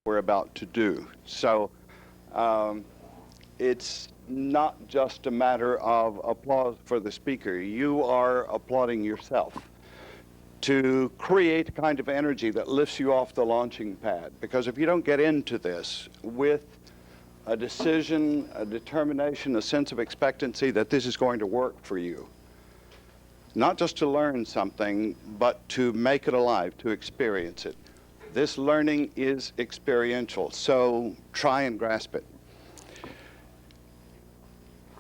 we're about to do. So it's not just a matter of applause for the speaker. You are applauding yourself to create a kind of energy that lifts you off the launching pad. Because if you don't get into this with a decision, a determination, a sense of expectancy that this is going to work for you, not just to learn something, but to make it alive, to experience it. This learning is experiential, so try and grasp it.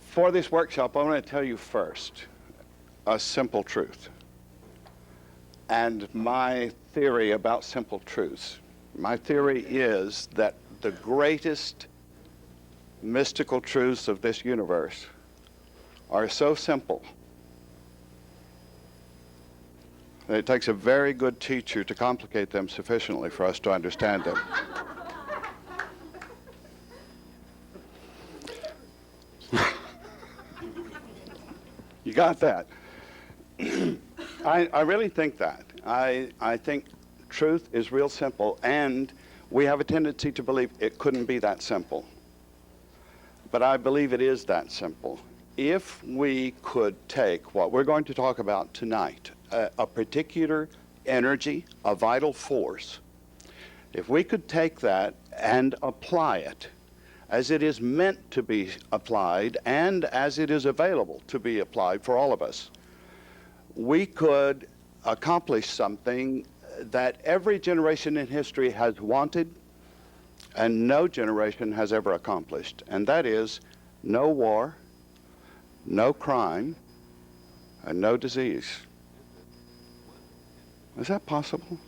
For this workshop, I want to tell you first a simple truth. And my theory about simple truths. My theory is that the greatest mystical truths of this universe are so simple that it takes a very good teacher to complicate them sufficiently for us to understand them. You got that? I really think that. I think truth is real simple, and we have a tendency to believe it couldn't be that simple. But I believe it is that simple. If we could take what we're going to talk about tonight, a particular energy, a vital force, if we could take that and apply it as it is meant to be applied and as it is available to be applied for all of us, we could accomplish something that every generation in history has wanted and no generation has ever accomplished, and that is no war, no crime, and no disease. Is that possible?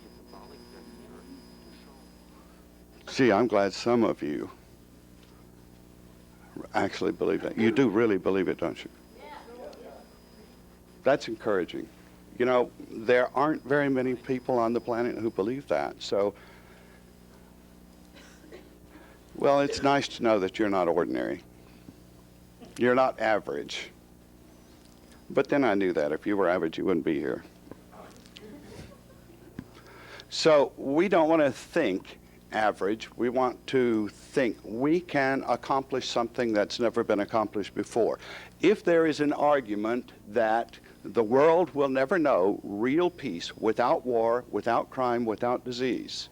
See, I'm glad some of you actually believe that. You do really believe it, don't you? That's encouraging. You know, there aren't very many people on the planet who believe that. So, well, it's nice to know that you're not ordinary. You're not average. But then I knew that if you were average, you wouldn't be here. So we don't want to think average. We want to think we can accomplish something that's never been accomplished before. If there is an argument that the world will never know real peace without war, without crime, without disease,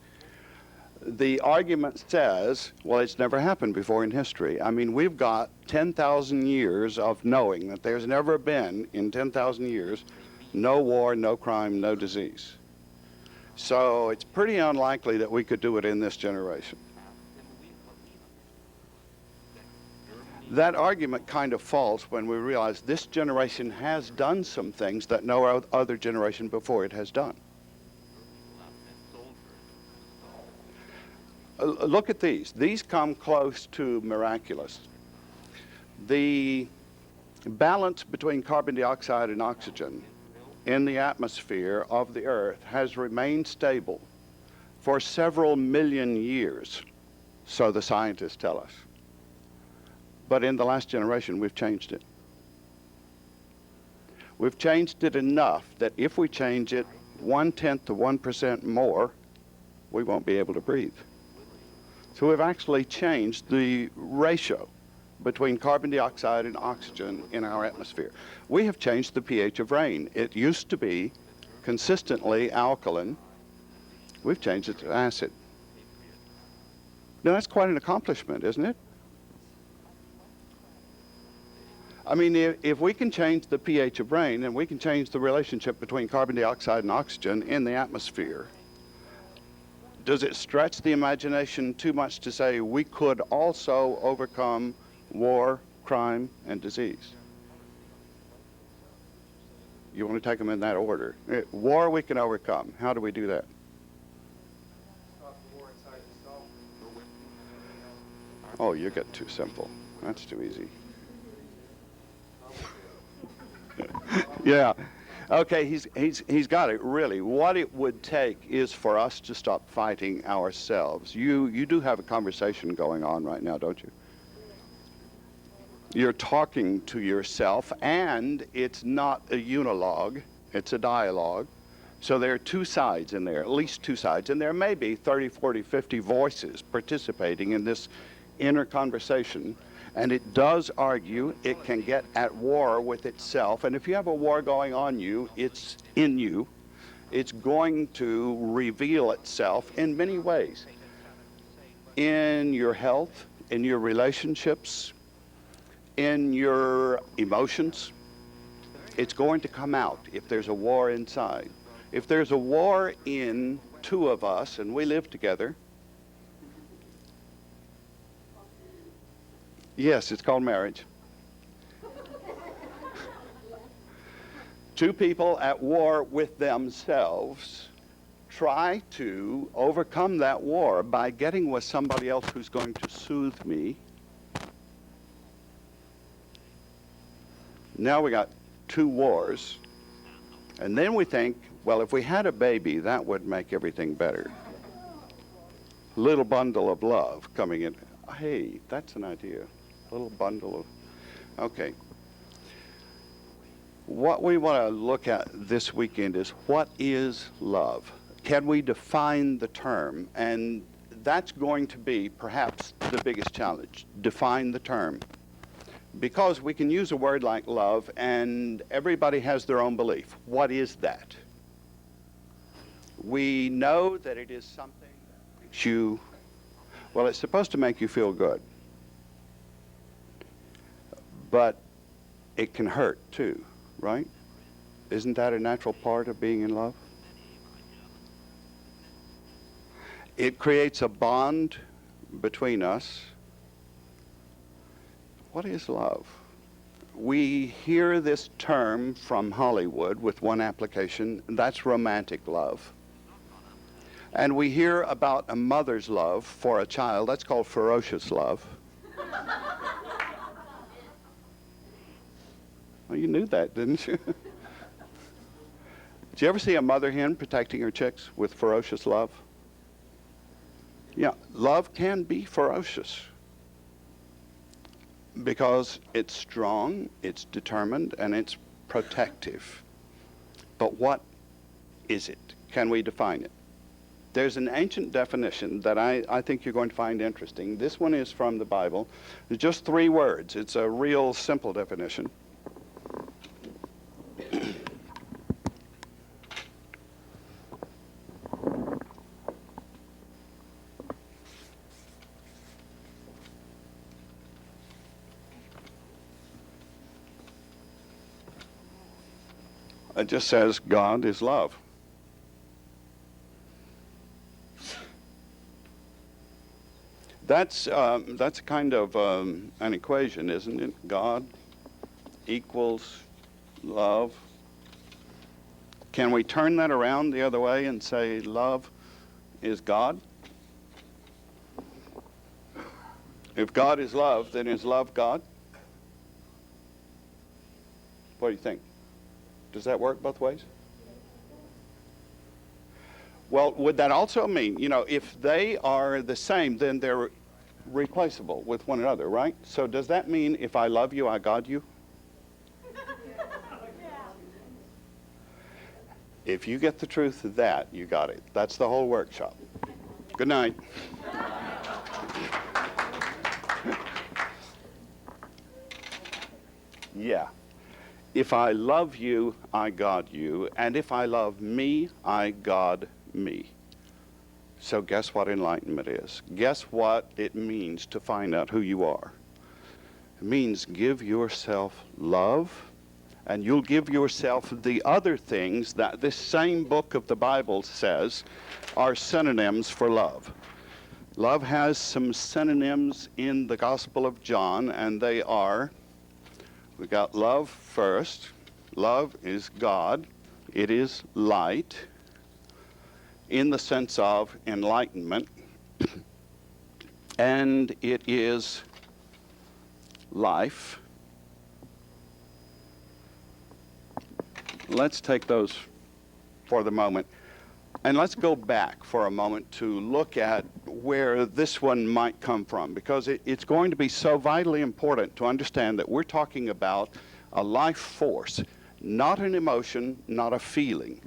the argument says, well, it's never happened before in history. I mean, we've got 10,000 years of knowing that there's never been, in 10,000 years, no war, no crime, no disease. So it's pretty unlikely that we could do it in this generation. That argument kind of falls when we realize this generation has done some things that no other generation before it has done. Look at these. These come close to miraculous. The balance between carbon dioxide and oxygen in the atmosphere of the Earth has remained stable for several million years, so the scientists tell us. But in the last generation, we've changed it. We've changed it enough that if we change it 1/10 of 1% more, we won't be able to breathe. So we've actually changed the ratio between carbon dioxide and oxygen in our atmosphere. We have changed the pH of rain. It used to be consistently alkaline. We've changed it to acid. Now that's quite an accomplishment, isn't it? I mean, if we can change the pH of rain and we can change the relationship between carbon dioxide and oxygen in the atmosphere, does it stretch the imagination too much to say we could also overcome war, crime, and disease? You want to take them in that order. War we can overcome. How do we do that? Oh, you get too simple. That's too easy. Yeah. Okay, he's got it, really. What it would take is for us to stop fighting ourselves. You do have a conversation going on right now, don't you? You're talking to yourself, and it's not a unilogue, it's a dialogue. So there are two sides in there, at least two sides, and there may be 30, 40, 50 voices participating in this inner conversation, and it does argue, it can get at war with itself, and if you have a war going on you, it's in you, it's going to reveal itself in many ways. In your health, in your relationships, in your emotions, it's going to come out if there's a war inside. If there's a war in two of us and we live together, yes, it's called marriage. Two people at war with themselves try to overcome that war by getting with somebody else who's going to soothe me. Now we got two wars, and then we think, well, if we had a baby, that would make everything better. Little bundle of love coming in. Hey, that's an idea. Little bundle of, okay. What we want to look at this weekend is, what is love? Can we define the term? And that's going to be perhaps the biggest challenge, define the term. Because we can use a word like love and everybody has their own belief. What is that? We know that it is something that makes you, well, it's supposed to make you feel good. But it can hurt too, right? Isn't that a natural part of being in love? It creates a bond between us. What is love? We hear this term from Hollywood with one application, and that's romantic love. And we hear about a mother's love for a child, that's called ferocious love. Well, you knew that, didn't you? Did you ever see a mother hen protecting her chicks with ferocious love? Yeah, love can be ferocious because it's strong, it's determined, and it's protective. But what is it? Can we define it? There's an ancient definition that I think you're going to find interesting. This one is from the Bible. It's just 3 words. It's a real simple definition. It just says God is love. That's kind of an equation, isn't it? God equals love. Can we turn that around the other way and say love is God? If God is love, then is love God? What do you think? Does that work both ways? Well, would that also mean, if they are the same, then they're replaceable with one another, right? So does that mean if I love you, I God you? If you get the truth of that, you got it. That's the whole workshop. Good night. Yeah. If I love you, I God you, and if I love me, I God me. So guess what enlightenment is? Guess what it means to find out who you are? It means give yourself love, and you'll give yourself the other things that this same book of the Bible says are synonyms for love. Love has some synonyms in the Gospel of John, and they are, we got love first. Love is God. It is light in the sense of enlightenment. And it is life. Let's take those for the moment. And let's go back for a moment to look at where this one might come from, because it's going to be so vitally important to understand that we're talking about a life force, not an emotion, not a feeling.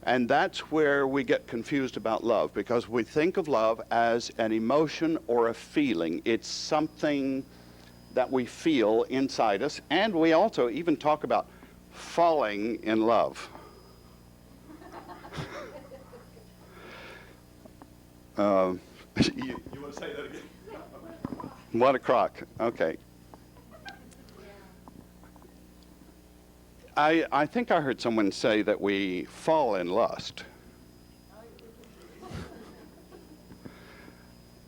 And that's where we get confused about love, because we think of love as an emotion or a feeling. It's something that we feel inside us, and we also even talk about falling in love. You want to say that again? What a crock. Okay. I think I heard someone say that we fall in lust.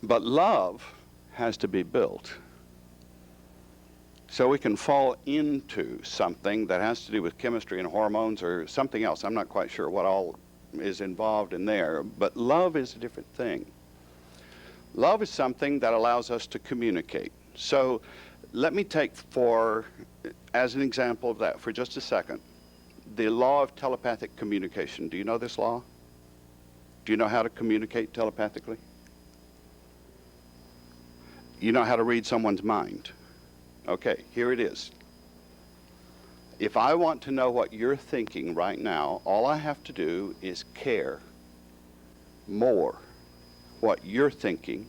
But love has to be built. So we can fall into something that has to do with chemistry and hormones or something else. I'm not quite sure what all is involved in there, but love is a different thing. Love is something that allows us to communicate. So let me take as an example of that for just a second, the law of telepathic communication. Do you know this law? Do you know how to communicate telepathically? You know how to read someone's mind? Okay, here it is. If I want to know what you're thinking right now, all I have to do is care more what you're thinking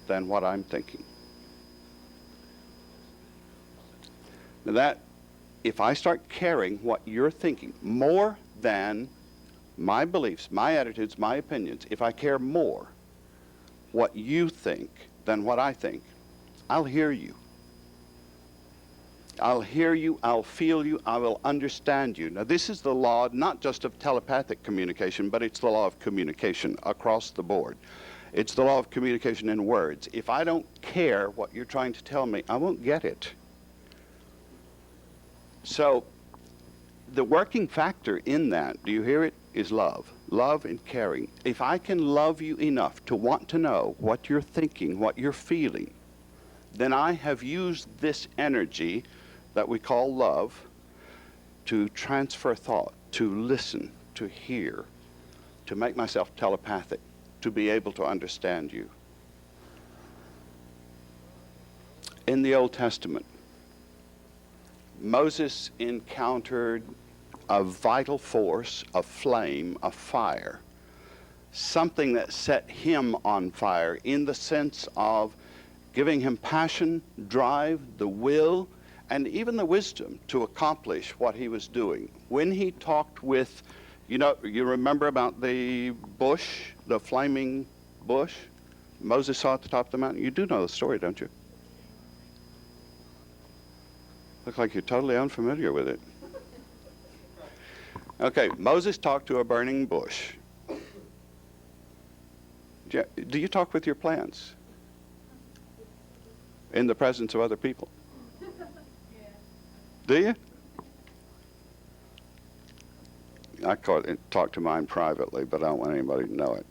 than what I'm thinking. Now that, if I start caring what you're thinking more than my beliefs, my attitudes, my opinions, if I care more what you think than what I think, I'll hear you. I'll hear you, I'll feel you, I will understand you. Now this is the law not just of telepathic communication, but it's the law of communication across the board. It's the law of communication in words. If I don't care what you're trying to tell me, I won't get it. So the working factor in that, do you hear it, is love. Love and caring. If I can love you enough to want to know what you're thinking, what you're feeling, then I have used this energy that we call love to transfer thought, to listen, to hear, to make myself telepathic, to be able to understand you. In the Old Testament, Moses encountered a vital force, a flame, a fire, something that set him on fire in the sense of giving him passion, drive, the will, and even the wisdom to accomplish what he was doing. When he talked with, you remember about the bush, the flaming bush Moses saw at the top of the mountain? You do know the story, don't you? Look like you're totally unfamiliar with it. Okay, Moses talked to a burning bush. Do you talk with your plants in the presence of other people? Do you? I talk to mine privately, but I don't want anybody to know it.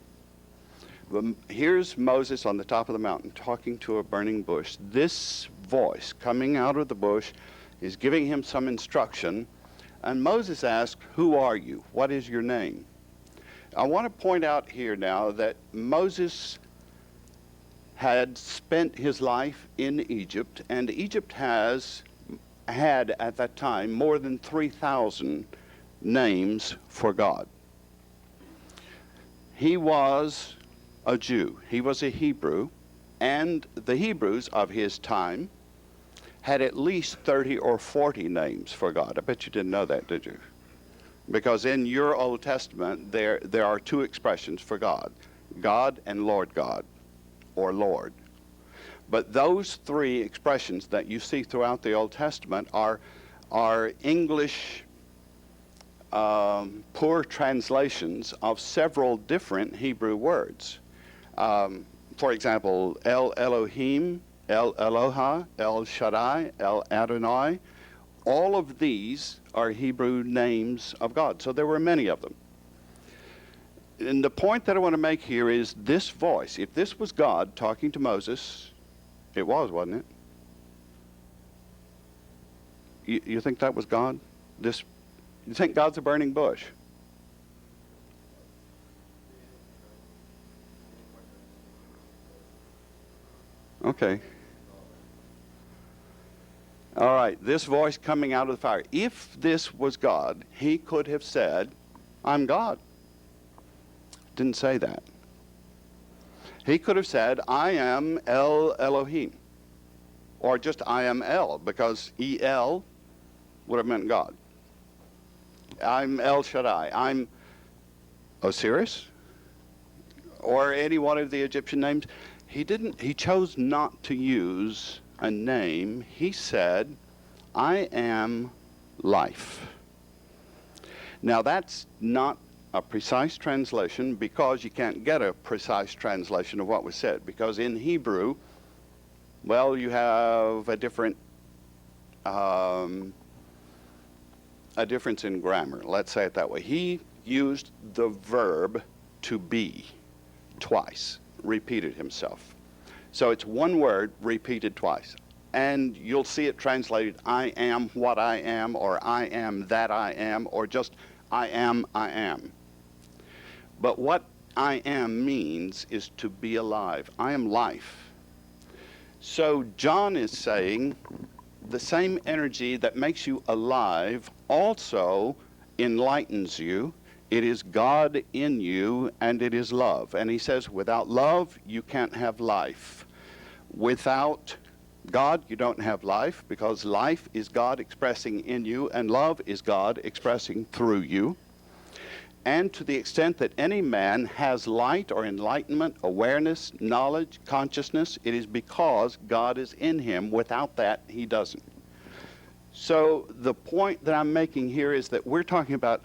But here's Moses on the top of the mountain talking to a burning bush. This voice coming out of the bush is giving him some instruction, and Moses asked, "Who are you? What is your name?" I want to point out here now that Moses had spent his life in Egypt, and Egypt had at that time more than 3,000 names for God. He was a Jew. He was a Hebrew, and the Hebrews of his time had at least 30 or 40 names for God. I bet you didn't know that, did you? Because in your Old Testament, there are two expressions for God, God and Lord God, or Lord. But those three expressions that you see throughout the Old Testament are English poor translations of several different Hebrew words. For example, El Elohim, El Eloha, El Shaddai, El Adonai. All of these are Hebrew names of God. So there were many of them. And the point that I want to make here is this voice. If this was God talking to Moses, it was, wasn't it? You think that was God? You think God's a burning bush? Okay. All right, this voice coming out of the fire. If this was God, he could have said, "I'm God." Didn't say that. He could have said, I am El Elohim. Or just I am El, because El would have meant God. I'm El Shaddai. I'm Osiris. Or any one of the Egyptian names. He chose not to use a name. He said, I am life. Now that's not a precise translation, because you can't get a precise translation of what was said, because in Hebrew, well, you have a difference in grammar. Let's say it that way. He used the verb to be twice, repeated himself. So it's one word repeated twice. And you'll see it translated, I am what I am, or I am that I am, or just I am, I am. But what I am means is to be alive. I am life. So John is saying the same energy that makes you alive also enlightens you. It is God in you, and it is love. And he says, without love, you can't have life. Without God, you don't have life, because life is God expressing in you, and love is God expressing through you. And to the extent that any man has light or enlightenment, awareness, knowledge, consciousness, it is because God is in him. Without that, he doesn't. So the point that I'm making here is that we're talking about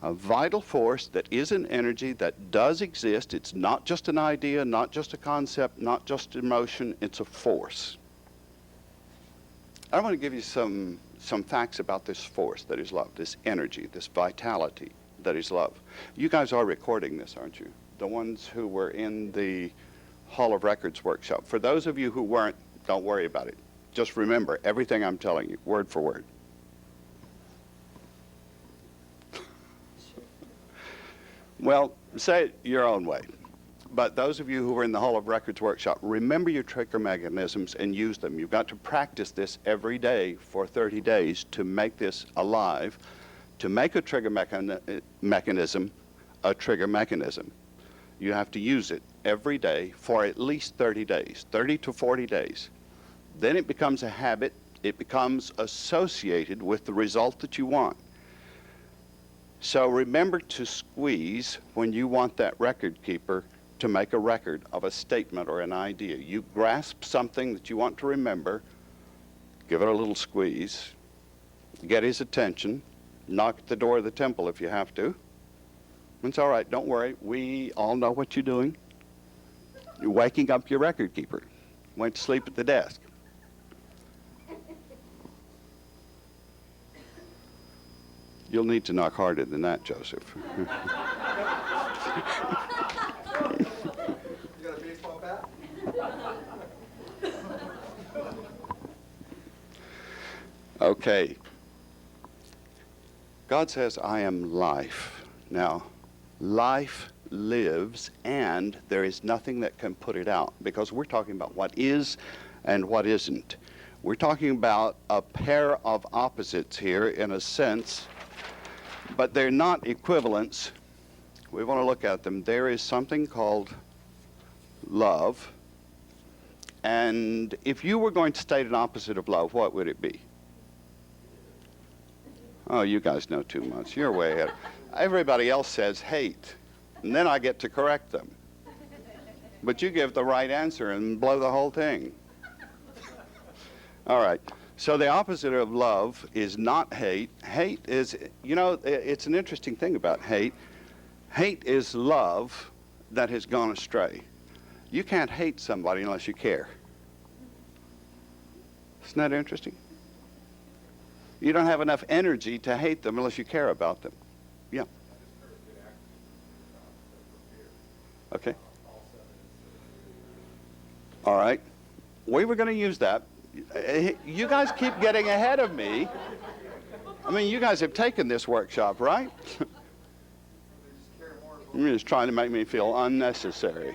a vital force that is an energy that does exist. It's not just an idea, not just a concept, not just emotion. It's a force. I want to give you some facts about this force that is love, this energy, this vitality that is love. You guys are recording this, aren't you? The ones who were in the Hall of Records workshop. For those of you who weren't, don't worry about it. Just remember everything I'm telling you, word for word. Well, say it your own way. But those of you who were in the Hall of Records workshop, remember your trigger mechanisms and use them. You've got to practice this every day for 30 days to make this alive. To make a trigger mechanism a trigger mechanism, you have to use it every day for at least 30 days, 30 to 40 days. Then it becomes a habit. It becomes associated with the result that you want. So remember to squeeze when you want that record keeper to make a record of a statement or an idea. You grasp something that you want to remember, give it a little squeeze, get his attention, knock at the door of the temple if you have to. It's all right, don't worry. We all know what you're doing. You're waking up your record keeper. Went to sleep at the desk. You'll need to knock harder than that, Joseph. You got a baseball bat? Okay. God says, I am life. Now, life lives, and there is nothing that can put it out, because we're talking about what is and what isn't. We're talking about a pair of opposites here in a sense, but they're not equivalents. We want to look at them. There is something called love, and if you were going to state an opposite of love, what would it be? Oh, you guys know too much. You're way ahead. Everybody else says hate, and then I get to correct them. But you give the right answer and blow the whole thing. All right. So the opposite of love is not hate. Hate is, you know, it's an interesting thing about hate. Hate is love that has gone astray. You can't hate somebody unless you care. Isn't that interesting? You don't have enough energy to hate them unless you care about them. Yeah. Okay. All right. We were going to use that. You guys keep getting ahead of me. I mean, you guys have taken this workshop, right? You're just trying to make me feel unnecessary.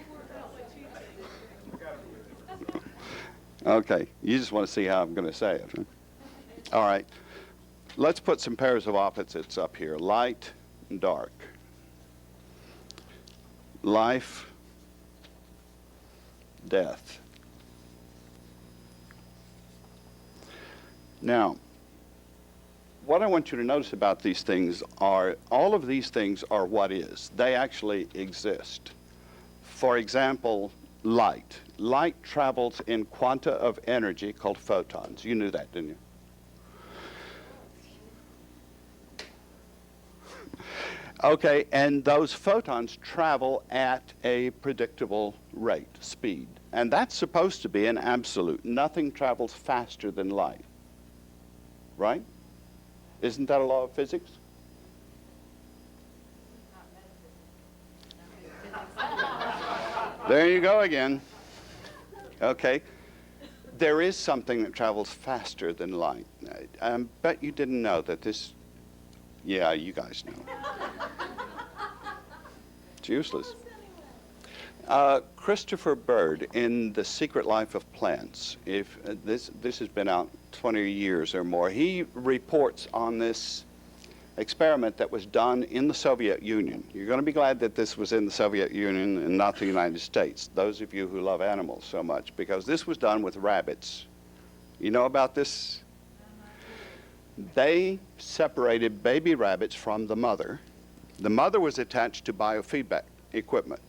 Okay. You just want to see how I'm going to say it. Huh? All right. Let's put some pairs of opposites up here, light and dark. life, death. Now, what I want you to notice about these things are, all of these things are what is. They actually exist. For example, light. Light travels in quanta of energy called photons. You knew that, didn't you? Okay, and those photons travel at a predictable rate, speed. And that's supposed to be an absolute. Nothing travels faster than light. Right? Isn't that a law of physics? There you go again. Okay. There is something that travels faster than light. I bet you didn't know that this... Yeah, you guys know. It's useless. Christopher Bird, in The Secret Life of Plants, if this has been out 20 years or more, he reports on this experiment that was done in the Soviet Union. You're going to be glad that this was in the Soviet Union and not the United States, those of you who love animals so much, because this was done with rabbits. You know about this? They separated baby rabbits from the mother. The mother was attached to biofeedback equipment.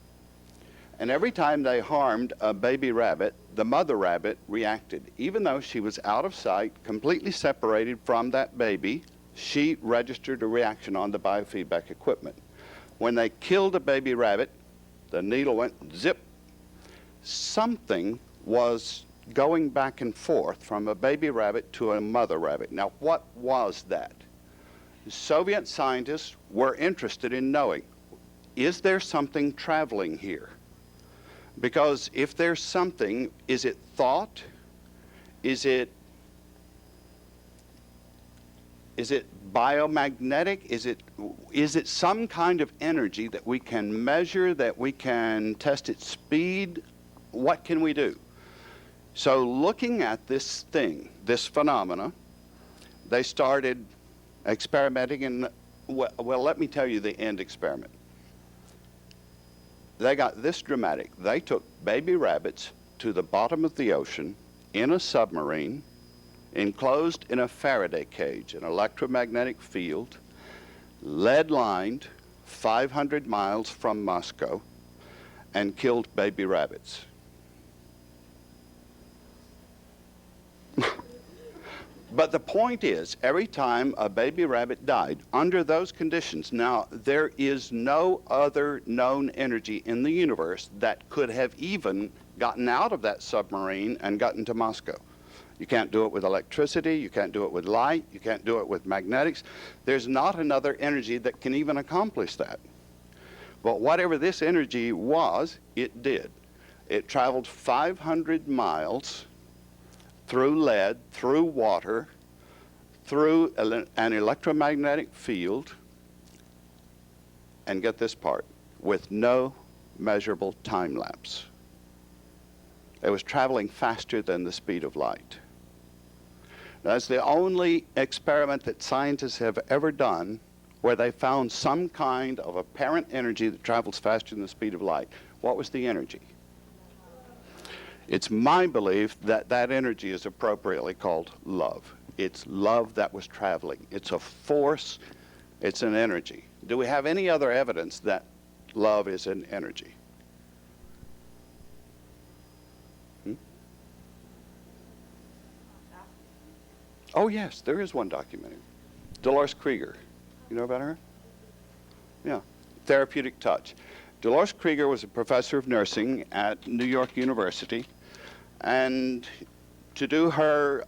And every time they harmed a baby rabbit, the mother rabbit reacted. Even though she was out of sight, completely separated from that baby, she registered a reaction on the biofeedback equipment. When they killed a baby rabbit, the needle went zip. Something was going back and forth from a baby rabbit to a mother rabbit. Now, what was that? The Soviet scientists were interested in knowing, is there something traveling here? Because if there's something, is it thought? Is it biomagnetic? Is it some kind of energy that we can measure, that we can test its speed? What can we do? So looking at this thing, this phenomena, they started experimenting, and well, let me tell you the end experiment. They got this dramatic. They took baby rabbits to the bottom of the ocean in a submarine, enclosed in a Faraday cage, an electromagnetic field, lead-lined 500 miles from Moscow, and killed baby rabbits. But the point is, every time a baby rabbit died under those conditions, now there is no other known energy in the universe that could have even gotten out of that submarine and gotten to Moscow. You can't do it with electricity, you can't do it with light, you can't do it with magnetics. There's not another energy that can even accomplish that. But whatever this energy was, it did. It traveled 500 miles through lead, through water, through an electromagnetic field, and get this part, with no measurable time lapse. It was traveling faster than the speed of light. That's the only experiment that scientists have ever done where they found some kind of apparent energy that travels faster than the speed of light. What was the energy? It's my belief that that energy is appropriately called love. It's love that was traveling. It's a force. It's an energy. Do we have any other evidence that love is an energy? Oh, yes, there is one documentary. Dolores Krieger. You know about her? Yeah. Therapeutic Touch. Dolores Krieger was a professor of nursing at New York University. And to do her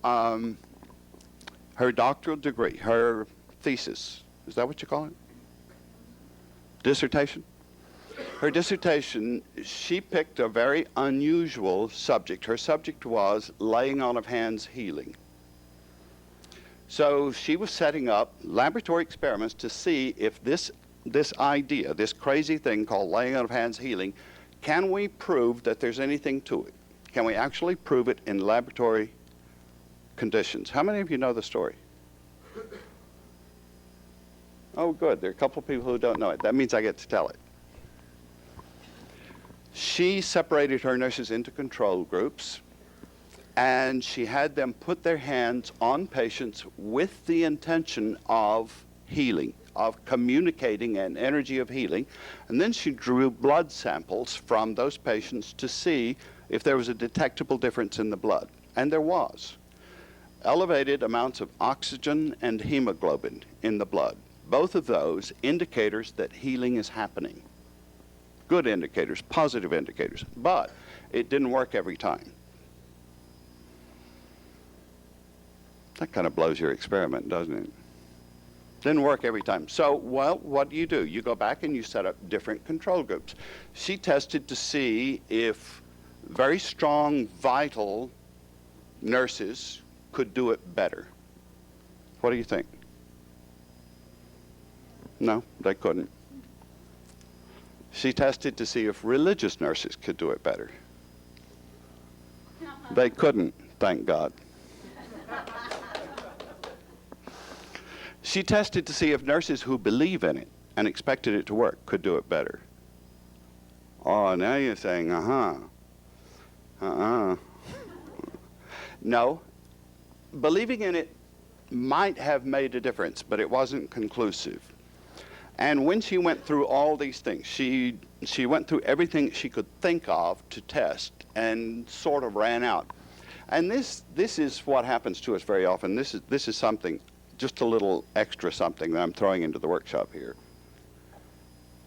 her doctoral degree, her thesis, is that what you call it? Dissertation? Her dissertation, she picked a very unusual subject. Her subject was laying on of hands healing. So she was setting up laboratory experiments to see if this idea, this crazy thing called laying on of hands healing, can we prove that there's anything to it? Can we actually prove it in laboratory conditions? How many of you know the story? Oh, good. There are a couple of people who don't know it. That means I get to tell it. She separated her nurses into control groups, and she had them put their hands on patients with the intention of healing, of communicating an energy of healing. And then she drew blood samples from those patients to see if there was a detectable difference in the blood. And there was. Elevated amounts of oxygen and hemoglobin in the blood. Both of those indicators that healing is happening. Good indicators, positive indicators. But it didn't work every time. That kind of blows your experiment, doesn't it? Didn't work every time. So, well, what do? You go back and you set up different control groups. She tested to see if very strong, vital nurses could do it better. What do you think? No, they couldn't. She tested to see if religious nurses could do it better. They couldn't, thank God. She tested to see if nurses who believe in it and expected it to work could do it better. Oh, now you're saying, No, believing in it might have made a difference, but it wasn't conclusive. And when she went through all these things, she went through everything she could think of to test and sort of ran out. And this is what happens to us very often. This is something, just a little extra something that I'm throwing into the workshop here.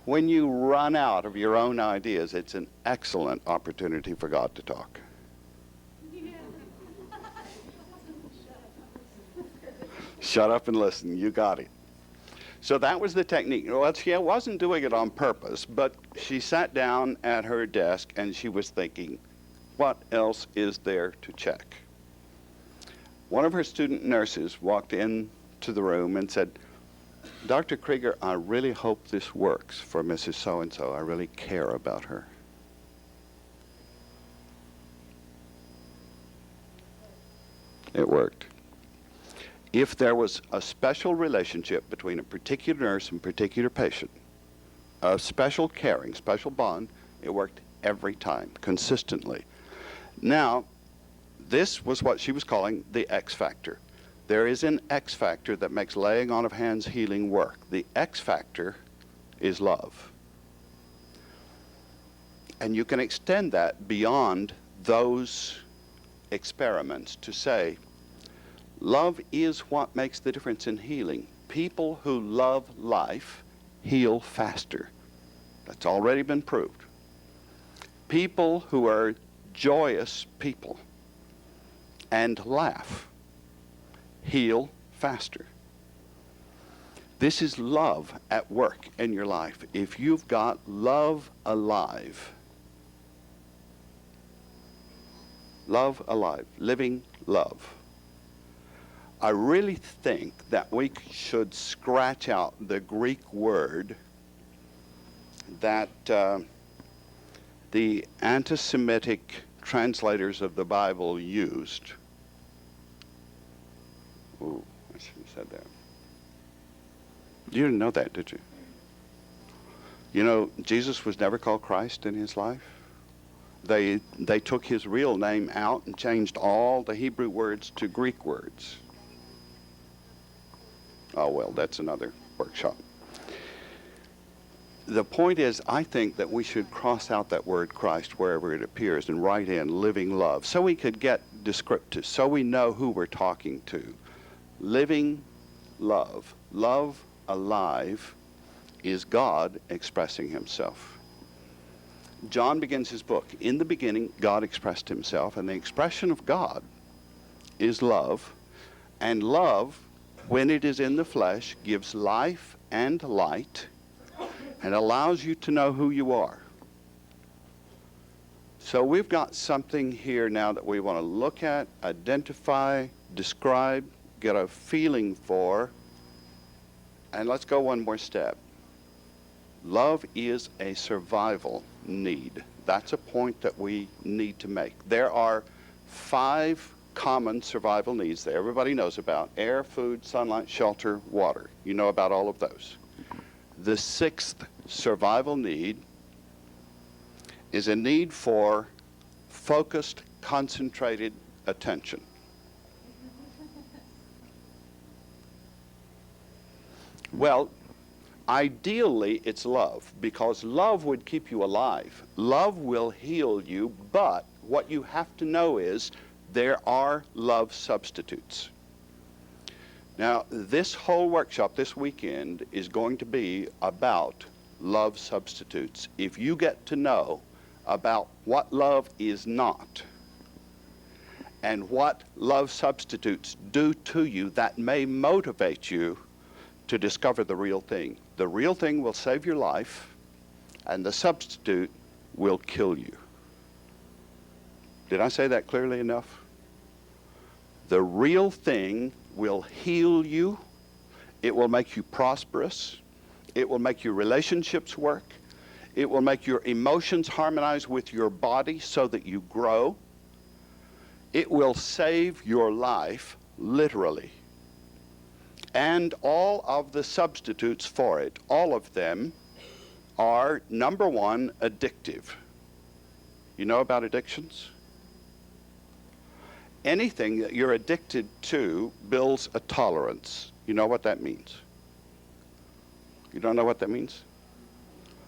When you run out of your own ideas, it's an excellent opportunity for God to talk. Shut up and listen. You got it. So that was the technique. Well, she wasn't doing it on purpose, but she sat down at her desk and she was thinking, what else is there to check? One of her student nurses walked into the room and said, Dr. Krieger, I really hope this works for Mrs. So-and-so. I really care about her. It worked. If there was a special relationship between a particular nurse and particular patient, a special caring, special bond, it worked every time, consistently. Now, this was what she was calling the X factor. There is an X factor that makes laying on of hands healing work. The X factor is love. And you can extend that beyond those experiments to say, love is what makes the difference in healing. People who love life heal faster. That's already been proved. People who are joyous people and laugh heal faster. This is love at work in your life. If you've got love alive, living love, I really think that we should scratch out the Greek word that the anti-Semitic translators of the Bible used. Ooh, I shouldn't have said that. You didn't know that, did you? You know, Jesus was never called Christ in his life. They took his real name out and changed all the Hebrew words to Greek words. Oh, well, that's another workshop. The point is, I think that we should cross out that word Christ wherever it appears and write in living love so we could get descriptive, so we know who we're talking to. Living love. Love alive is God expressing himself. John begins his book. In the beginning, God expressed himself, and the expression of God is love. And love, when it is in the flesh, gives life and light and allows you to know who you are. So we've got something here now that we want to look at, identify, describe, get a feeling for, and let's go one more step. Love is a survival need. That's a point that we need to make. There are 5 common survival needs that everybody knows about: air, food, sunlight, shelter, water. You know about all of those. The 6th survival need is a need for focused, concentrated attention. Well, ideally, it's love, because love would keep you alive. Love will heal you, but what you have to know is there are love substitutes. Now, this whole workshop this weekend is going to be about love substitutes. If you get to know about what love is not and what love substitutes do to you, that may motivate you to discover the real thing. The real thing will save your life, and the substitute will kill you. Did I say that clearly enough? The real thing will heal you. It will make you prosperous. It will make your relationships work. It will make your emotions harmonize with your body so that you grow. It will save your life, literally. And all of the substitutes for it, all of them, are, number one, addictive. You know about addictions? Anything that you're addicted to builds a tolerance. You know what that means? You don't know what that means?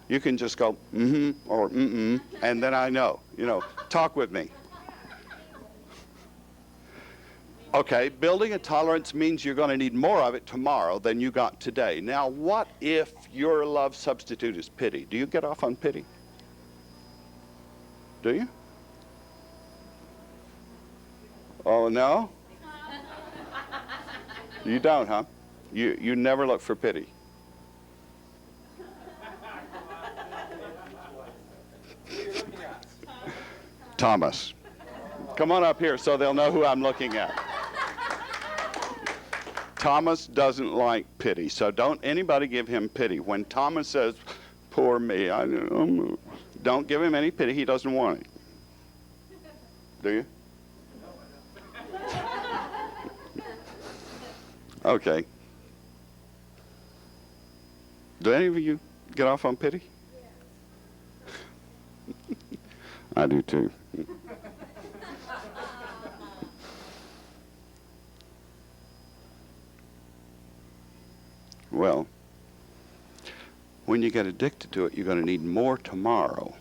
You can just go, mm-hmm, or mm-mm, and then I know. You know, talk with me. Okay, building a tolerance means you're going to need more of it tomorrow than you got today. Now, what if your love substitute is pity? Do you get off on pity? Do you? Oh, no? You don't, huh? You never look for pity. Thomas, come on up here so they'll know who I'm looking at. Thomas doesn't like pity, so don't anybody give him pity. When Thomas says, poor me, don't give him any pity. He doesn't want it. Do you? Okay. Do any of you get off on pity? I do too. Well, when you get addicted to it, you're going to need more tomorrow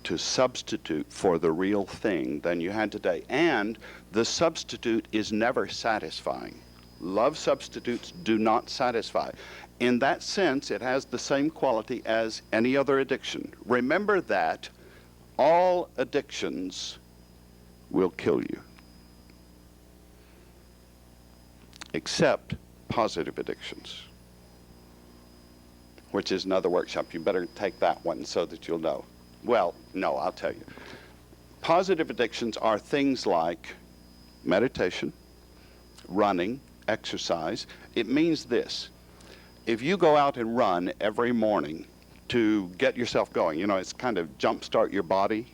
to substitute for the real thing than you had today. And the substitute is never satisfying. Love substitutes do not satisfy. In that sense, it has the same quality as any other addiction. Remember that all addictions will kill you, except positive addictions, which is another workshop. You better take that one so that you'll know. Well, no, I'll tell you. Positive addictions are things like meditation, running, exercise. It means this: if you go out and run every morning to get yourself going, you know, it's kind of jumpstart your body.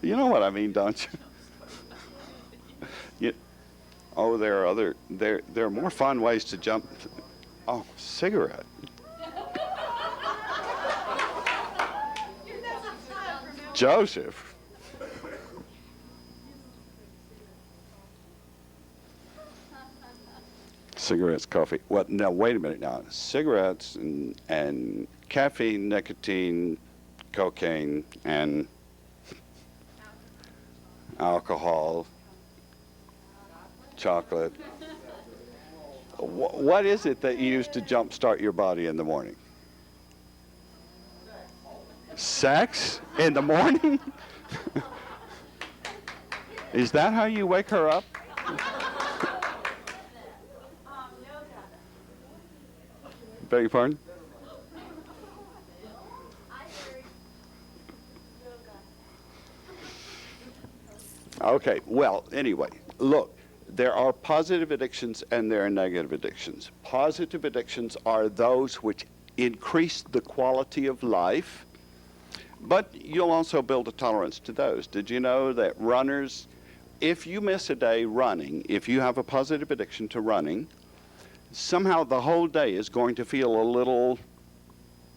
You know what I mean, don't you? Oh, there are more fun ways to jump. Oh, cigarette. Joseph. Cigarettes, coffee. Well, now, wait a minute now. Cigarettes and caffeine, nicotine, cocaine, and alcohol, chocolate. What is it that you use to jumpstart your body in the morning? Sex in the morning? Is that how you wake her up? Beg your pardon? Okay, well, anyway, look, there are positive addictions and there are negative addictions. Positive addictions are those which increase the quality of life, but you'll also build a tolerance to those. Did you know that runners, if you miss a day running, if you have a positive addiction to running, somehow the whole day is going to feel a little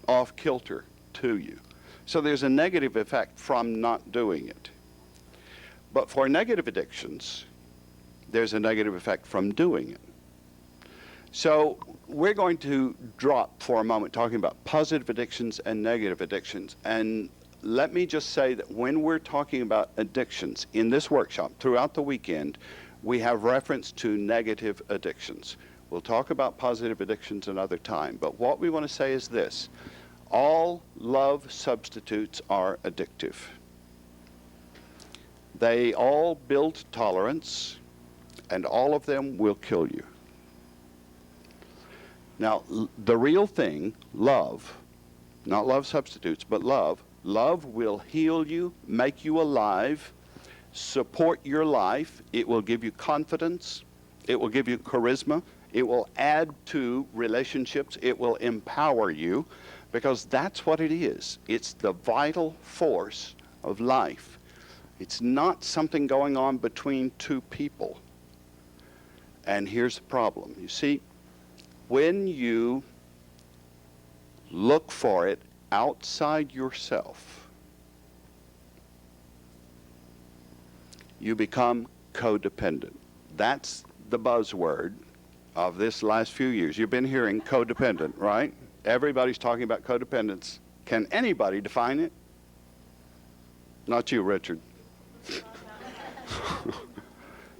off kilter to you. So there's a negative effect from not doing it. But for negative addictions, there's a negative effect from doing it. So we're going to drop for a moment talking about positive addictions and negative addictions. And let me just say that when we're talking about addictions in this workshop throughout the weekend, we have reference to negative addictions. We'll talk about positive addictions another time. But what we want to say is this: all love substitutes are addictive. They all build tolerance, and all of them will kill you. Now, the real thing, love, not love substitutes, but love will heal you, make you alive, support your life. It will give you confidence. It will give you charisma. It will add to relationships. It will empower you, because that's what it is. It's the vital force of life. It's not something going on between two people. And here's the problem. You see, when you look for it outside yourself, you become codependent. That's the buzzword of this last few years. You've been hearing codependent, right? Everybody's talking about codependence. Can anybody define it? Not you, Richard.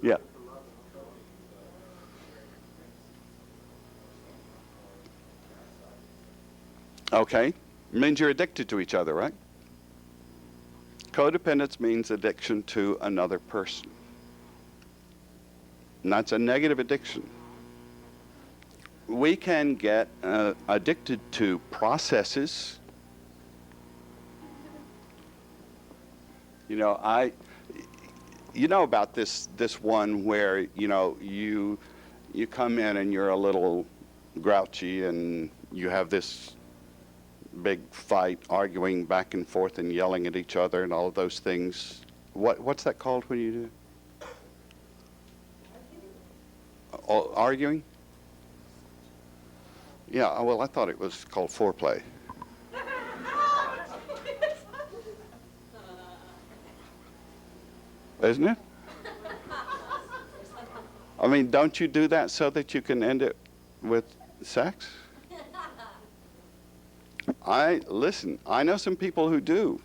Yeah. Okay. It means you're addicted to each other, right? Codependence means addiction to another person. And that's a negative addiction. We can get addicted to processes. You know about this one where, you come in and you're a little grouchy and you have this big fight, arguing back and forth and yelling at each other and all of those things. What's that called when you do? Arguing? Yeah, well, I thought it was called foreplay. Isn't it? I mean, don't you do that so that you can end it with sex? Listen, I know some people who do.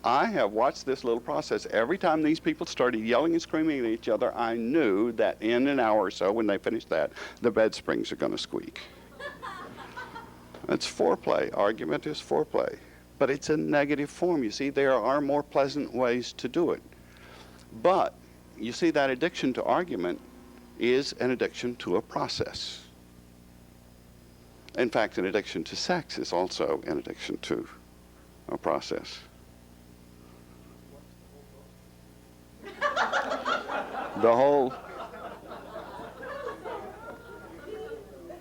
I have watched this little process. Every time these people started yelling and screaming at each other, I knew that in an hour or so, when they finished that, the bed springs are going to squeak. It's foreplay. Argument is foreplay. But it's a negative form. You see, there are more pleasant ways to do it. But, you see, that addiction to argument is an addiction to a process. In fact, an addiction to sex is also an addiction to a process.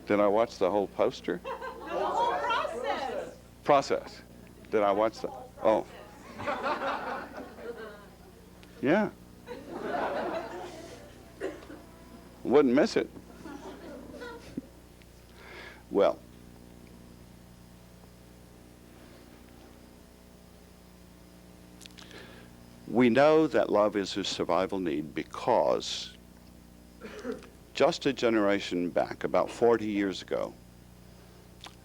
Did I watch the whole poster? The whole process. Process. Did I watch the, oh. Yeah. Wouldn't miss it. Well, we know that love is a survival need because just a generation back, about 40 years ago,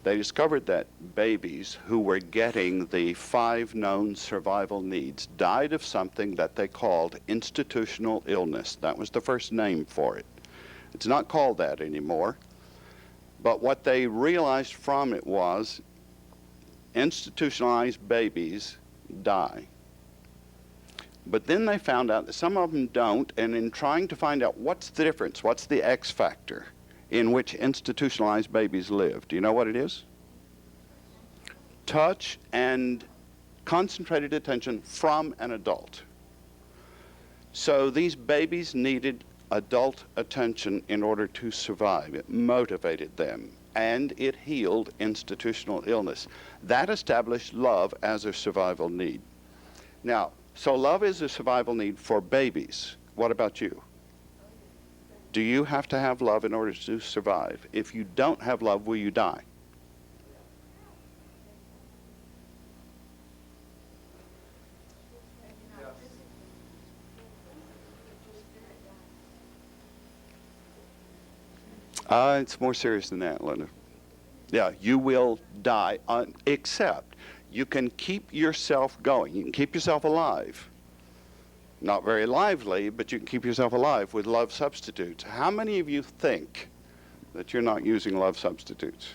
they discovered that babies who were getting the 5 known survival needs died of something that they called institutional illness. That was the first name for it. It's not called that anymore. But what they realized from it was institutionalized babies die. But then they found out that some of them don't, and in trying to find out what's the difference, what's the X factor in which institutionalized babies live, do you know what it is? Touch and concentrated attention from an adult. So these babies needed adult attention in order to survive. It motivated them, and it healed institutional illness. That established love as a survival need. Now, so love is a survival need for babies. What about you? Do you have to have love in order to survive? If you don't have love, will you die? It's more serious than that, Linda. Yeah, you will die, except you can keep yourself going. You can keep yourself alive. Not very lively, but you can keep yourself alive with love substitutes. How many of you think that you're not using love substitutes?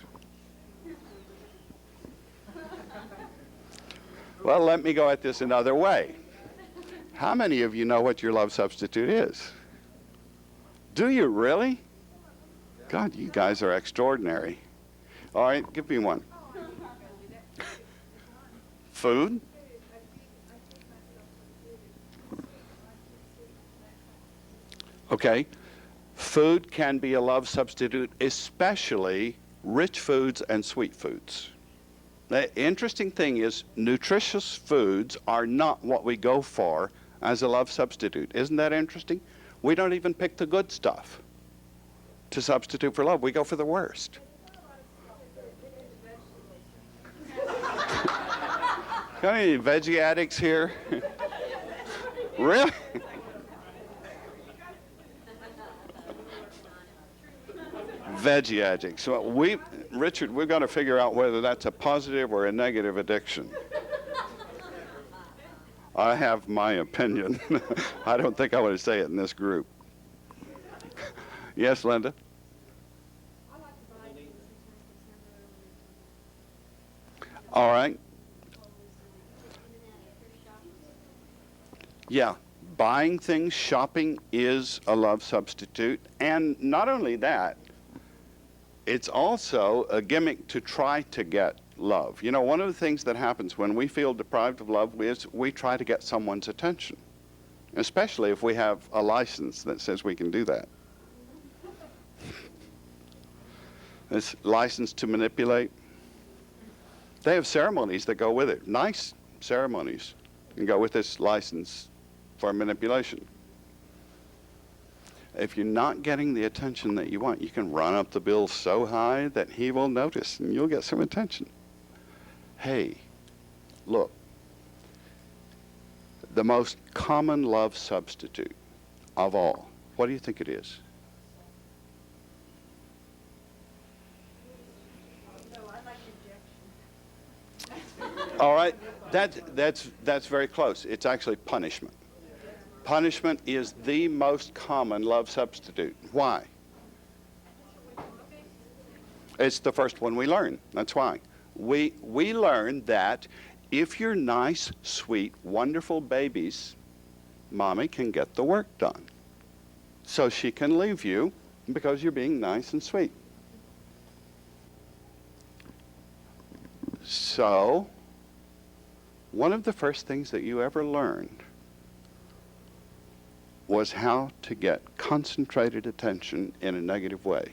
Well, let me go at this another way. How many of you know what your love substitute is? Do you really? God, you guys are extraordinary. All right, give me one. Food? Okay. Food can be a love substitute, especially rich foods and sweet foods. The interesting thing is nutritious foods are not what we go for as a love substitute. Isn't that interesting? We don't even pick the good stuff to substitute for love. We go for the worst. Got any veggie addicts here? Really? Veggie addicts. So Richard, we've got to figure out whether that's a positive or a negative addiction. I have my opinion. I don't think I want to say it in this group. Yes, Linda? All right. Yeah, buying things, shopping is a love substitute. And not only that, it's also a gimmick to try to get love. You know, one of the things that happens when we feel deprived of love is we try to get someone's attention, especially if we have a license that says we can do that. This license to manipulate. They have ceremonies that go with it. Nice ceremonies can go with this license for manipulation. If you're not getting the attention that you want, you can run up the bill so high that he will notice and you'll get some attention. Hey, look, the most common love substitute of all, what do you think it is? All right, that's very close. It's actually punishment. Punishment is the most common love substitute. Why? It's the first one we learn. That's why. We learn that if you're nice, sweet, wonderful babies, Mommy can get the work done. So she can leave you because you're being nice and sweet. So, one of the first things that you ever learned was how to get concentrated attention in a negative way.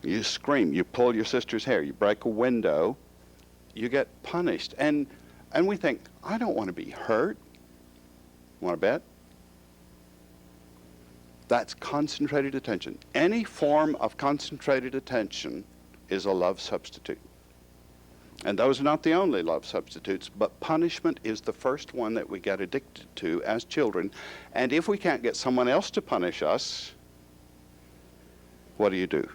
You scream, you pull your sister's hair, you break a window, you get punished. And we think, I don't want to be hurt. Want to bet? That's concentrated attention. Any form of concentrated attention is a love substitute. And those are not the only love substitutes, but punishment is the first one that we get addicted to as children. And if we can't get someone else to punish us, what do?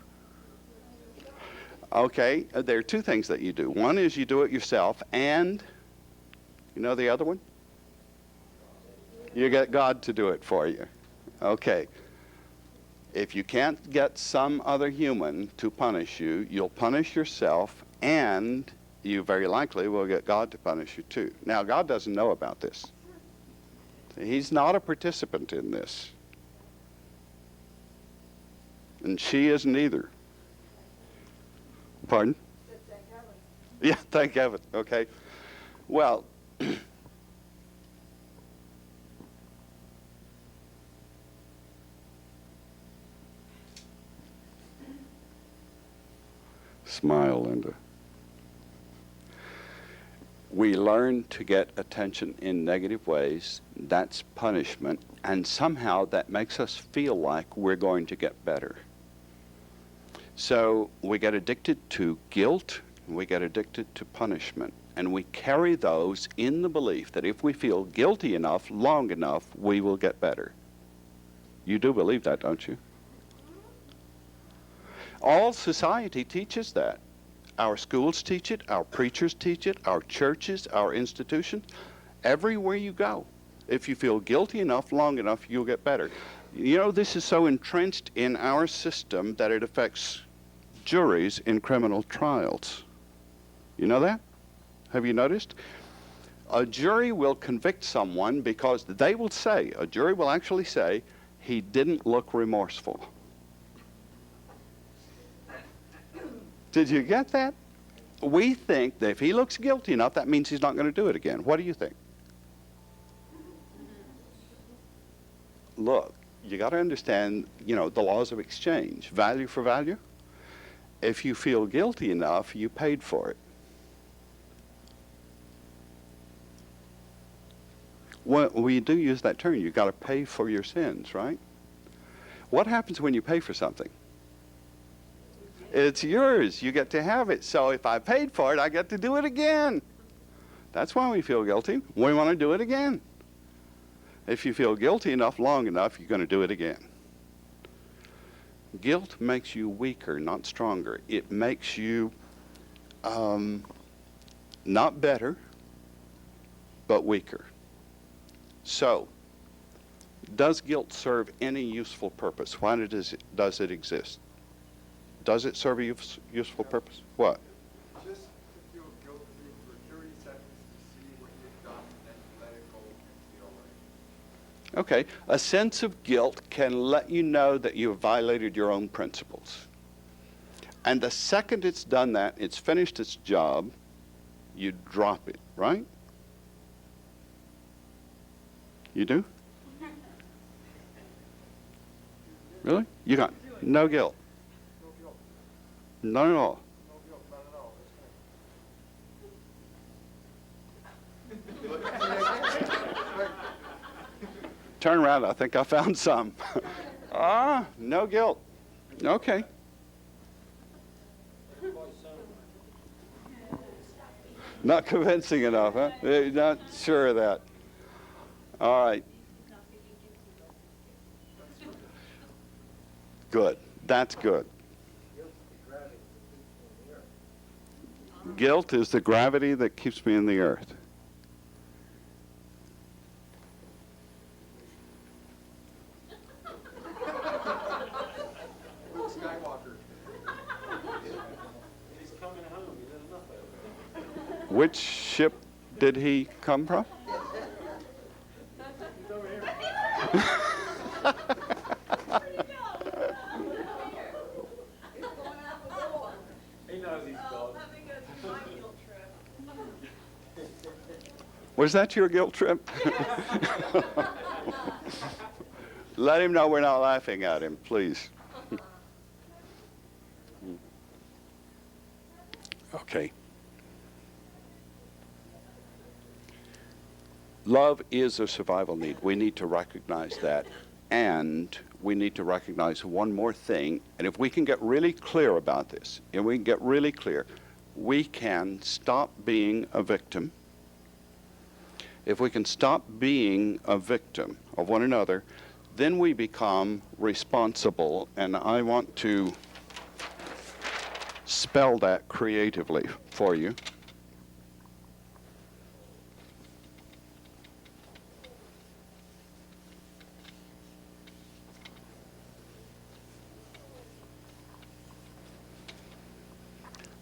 Okay, there are two things that you do. One is you do it yourself, and you know the other one? You get God to do it for you. Okay. If you can't get some other human to punish you, you'll punish yourself, and you very likely will get God to punish you too. Now, God doesn't know about this. He's not a participant in this. And she isn't either. Pardon? Thank heaven. Yeah, thank heaven. Okay. Well, smile, Linda. We learn to get attention in negative ways. That's punishment. And somehow that makes us feel like we're going to get better. So we get addicted to guilt. We get addicted to punishment. And we carry those in the belief that if we feel guilty enough, long enough, we will get better. You do believe that, don't you? All society teaches that. Our schools teach it, our preachers teach it, our churches, our institutions, everywhere you go. If you feel guilty enough, long enough, you'll get better. You know, this is so entrenched in our system that it affects juries in criminal trials. You know that? Have you noticed? A jury will convict someone because they will say, a jury will actually say, he didn't look remorseful. Did you get that? We think that if he looks guilty enough, that means he's not going to do it again. What do you think? Look, you got to understand, you know, the laws of exchange. Value for value. If you feel guilty enough, you paid for it. Well, we do use that term. You've got to pay for your sins, right? What happens when you pay for something? It's yours. You get to have it. So if I paid for it, I get to do it again. That's why we feel guilty. We want to do it again. If you feel guilty enough, long enough, you're going to do it again. Guilt makes you weaker, not stronger. It makes you not better, but weaker. So, does guilt serve any useful purpose? Why does it exist? Does it serve a useful purpose? What? Just to feel guilty for 30 seconds to see what you've done and then let it go and feel right. Okay, a sense of guilt can let you know that you have violated your own principles. And the second it's done that, it's finished its job, you drop it, right? You do? Really? You got no guilt? No guilt. None at all? No guilt, not at all. Turn around, I think I found some. No guilt. Okay. Not convincing enough, huh? Not sure of that. All right. Good. That's good. Guilt is the gravity that keeps me in the earth. Luke Skywalker. He's coming home. He doesn't know that. Which ship did he come from? He's over here. He knows he's gone. Was that your guilt trip? Let him know we're not laughing at him, please. Okay. Love is a survival need. We need to recognize that. And we need to recognize one more thing. And if we can get really clear about this, and we can get really clear, we can stop being a victim. If we can stop being a victim of one another, then we become responsible. And I want to spell that creatively for you.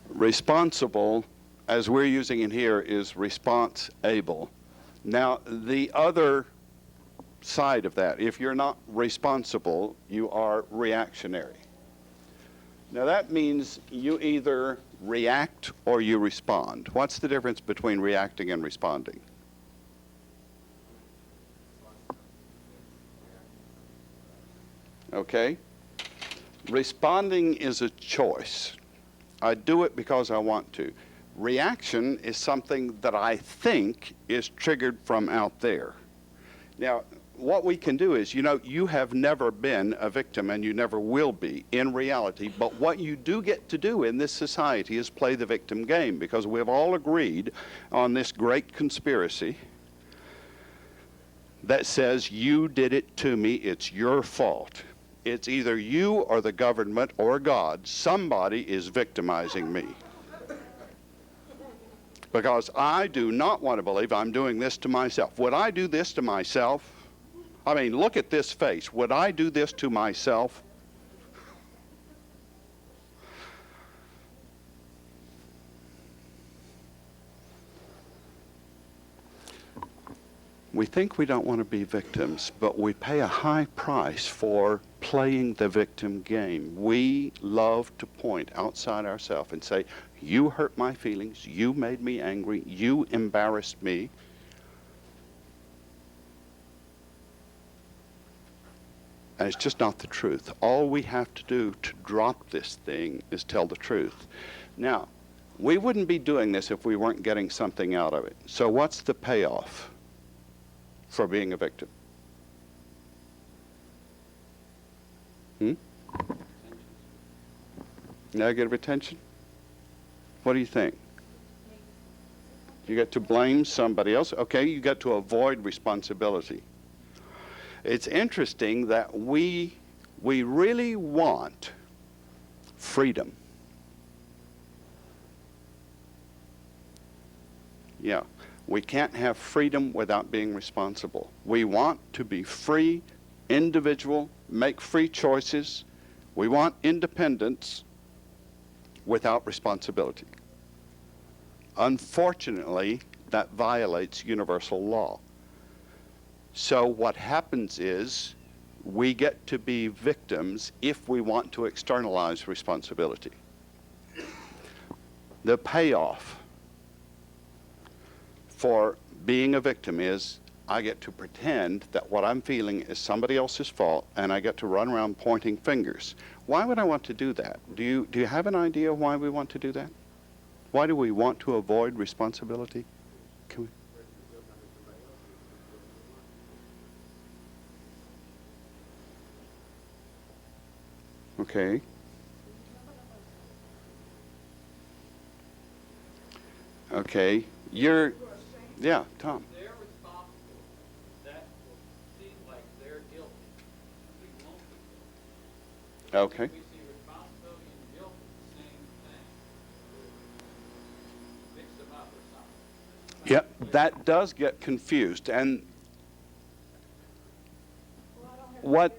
Responsible, as we're using it here, is response-able. Now, the other side of that, if you're not responsible, you are reactionary. Now, that means you either react or you respond. What's the difference between reacting and responding? Okay? Responding is a choice. I do it because I want to. Reaction is something that I think is triggered from out there. Now, what we can do is, you know, you have never been a victim and you never will be in reality, but what you do get to do in this society is play the victim game, because we've all agreed on this great conspiracy that says you did it to me, it's your fault. It's either you or the government or God. Somebody is victimizing me. Because I do not want to believe I'm doing this to myself. Would I do this to myself? I mean, look at this face. Would I do this to myself? We think we don't want to be victims, but we pay a high price for playing the victim game. We love to point outside ourselves and say, you hurt my feelings, you made me angry, you embarrassed me. And it's just not the truth. All we have to do to drop this thing is tell the truth. Now, we wouldn't be doing this if we weren't getting something out of it. So what's the payoff for being a victim? Negative attention? What do you think? You get to blame somebody else. Okay, you get to avoid responsibility. It's interesting that we really want freedom. Yeah, we can't have freedom without being responsible. We want to be free, individual, make free choices. We want independence without responsibility. Unfortunately, that violates universal law. So what happens is we get to be victims if we want to externalize responsibility. The payoff for being a victim is I get to pretend that what I'm feeling is somebody else's fault, and I get to run around pointing fingers. Why would I want to do that? Do you have an idea why we want to do that? Why do we want to avoid responsibility? Can we? Okay. Okay. Yeah, Tom. They're responsible. That will seem like they're guilty. We won't be guilty. Okay. We see responsibility and guilt as the same thing. Mix them up or something. Yep, that does get confused. And what?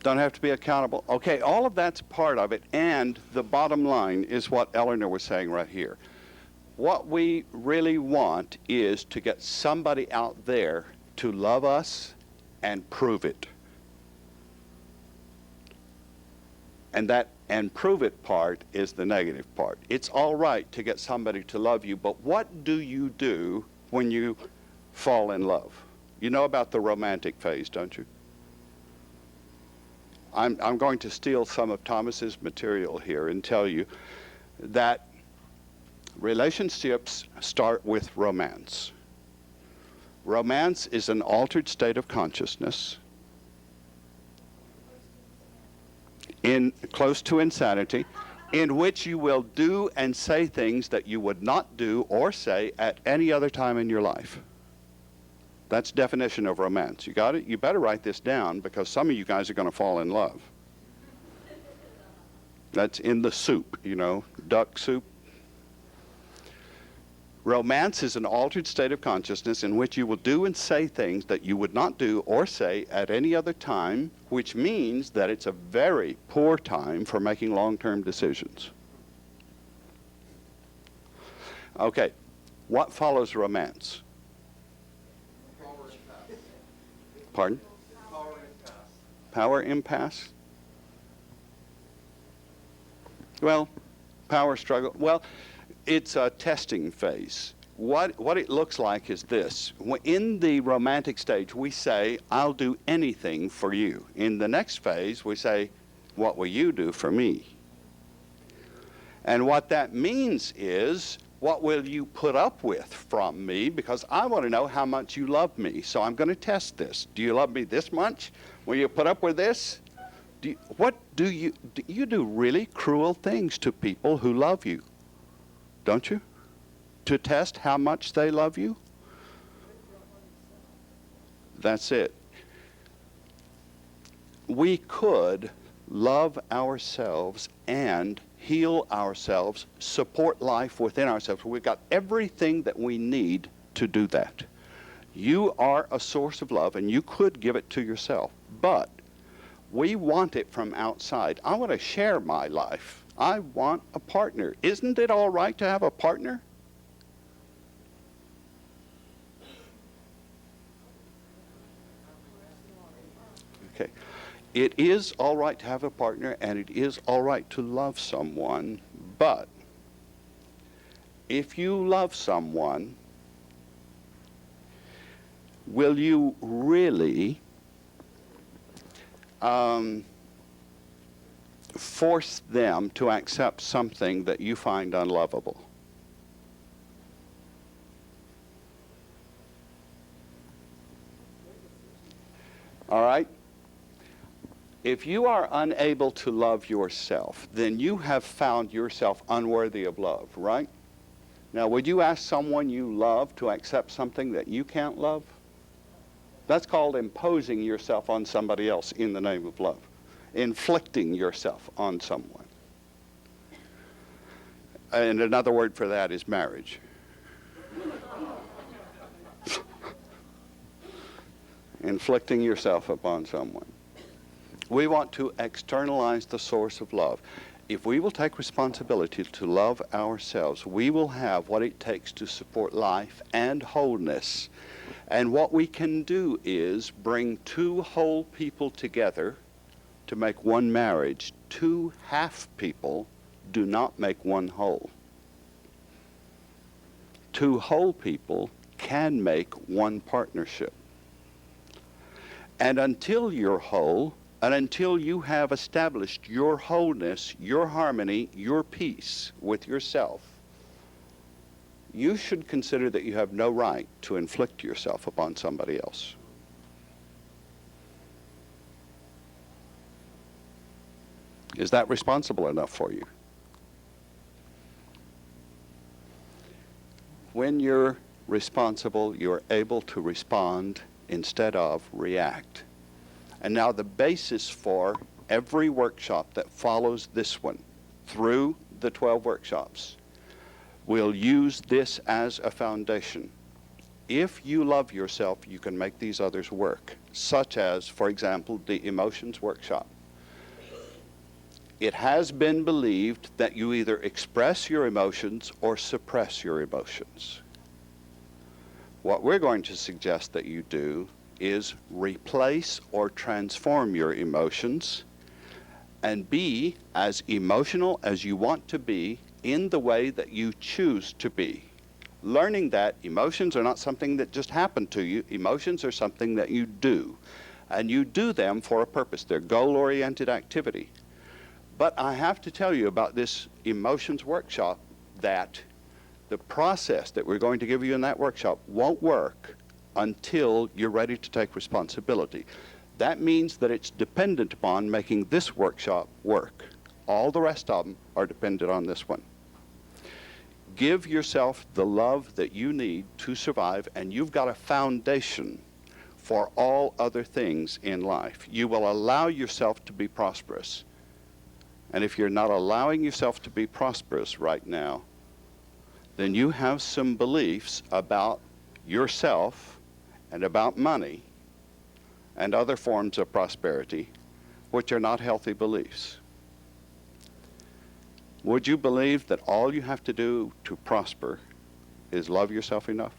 Don't have to be accountable. Okay, all of that's part of it. And the bottom line is what Eleanor was saying right here. What we really want is to get somebody out there to love us and prove it. And that and prove it part is the negative part. It's all right to get somebody to love you, but what do you do when you fall in love? You know about the romantic phase, don't you? I'm going to steal some of Thomas's material here and tell you that relationships start with romance. Romance is an altered state of consciousness close to insanity, in which you will do and say things that you would not do or say at any other time in your life. That's definition of romance. You got it? You better write this down because some of you guys are going to fall in love. That's in the soup, you know, duck soup. Romance is an altered state of consciousness in which you will do and say things that you would not do or say at any other time, which means that it's a very poor time for making long-term decisions. Okay, what follows romance? Pardon? Power impasse. Well, power struggle. Well, it's a testing phase. What it looks like is this. In the romantic stage, we say, I'll do anything for you. In the next phase, we say, what will you do for me? And what that means is, what will you put up with from me? Because I want to know how much you love me. So I'm going to test this. Do you love me this much? Will you put up with this? You do really cruel things to people who love you, don't you? To test how much they love you? That's it. we could love ourselves and heal ourselves, support life within ourselves. We've got everything that we need to do that. You are a source of love, and you could give it to yourself, but we want it from outside. I want to share my life. I want a partner. Isn't it all right to have a partner? Okay. It is all right to have a partner, and it is all right to love someone, but if you love someone, will you really force them to accept something that you find unlovable? All right? If you are unable to love yourself, then you have found yourself unworthy of love, right? Now, would you ask someone you love to accept something that you can't love? That's called imposing yourself on somebody else in the name of love, inflicting yourself on someone. And another word for that is marriage. Inflicting yourself upon someone. We want to externalize the source of love. If we will take responsibility to love ourselves, we will have what it takes to support life and wholeness. And what we can do is bring two whole people together to make one marriage. Two half people do not make one whole. Two whole people can make one partnership. And until you're whole, and until you have established your wholeness, your harmony, your peace with yourself, you should consider that you have no right to inflict yourself upon somebody else. Is that responsible enough for you? When you're responsible, you're able to respond instead of react. And now the basis for every workshop that follows this one through the 12 workshops, we'll use this as a foundation. If you love yourself, you can make these others work, such as, for example, the emotions workshop. It has been believed that you either express your emotions or suppress your emotions. What we're going to suggest that you do is replace or transform your emotions and be as emotional as you want to be in the way that you choose to be. Learning that emotions are not something that just happen to you. Emotions are something that you do. And you do them for a purpose. They're goal-oriented activity. But I have to tell you about this emotions workshop that the process that we're going to give you in that workshop won't work until you're ready to take responsibility. That means that it's dependent upon making this workshop work. All the rest of them are dependent on this one. Give yourself the love that you need to survive, and you've got a foundation for all other things in life. You will allow yourself to be prosperous. And if you're not allowing yourself to be prosperous right now, then you have some beliefs about yourself and about money and other forms of prosperity which are not healthy beliefs. Would you believe that all you have to do to prosper is love yourself enough?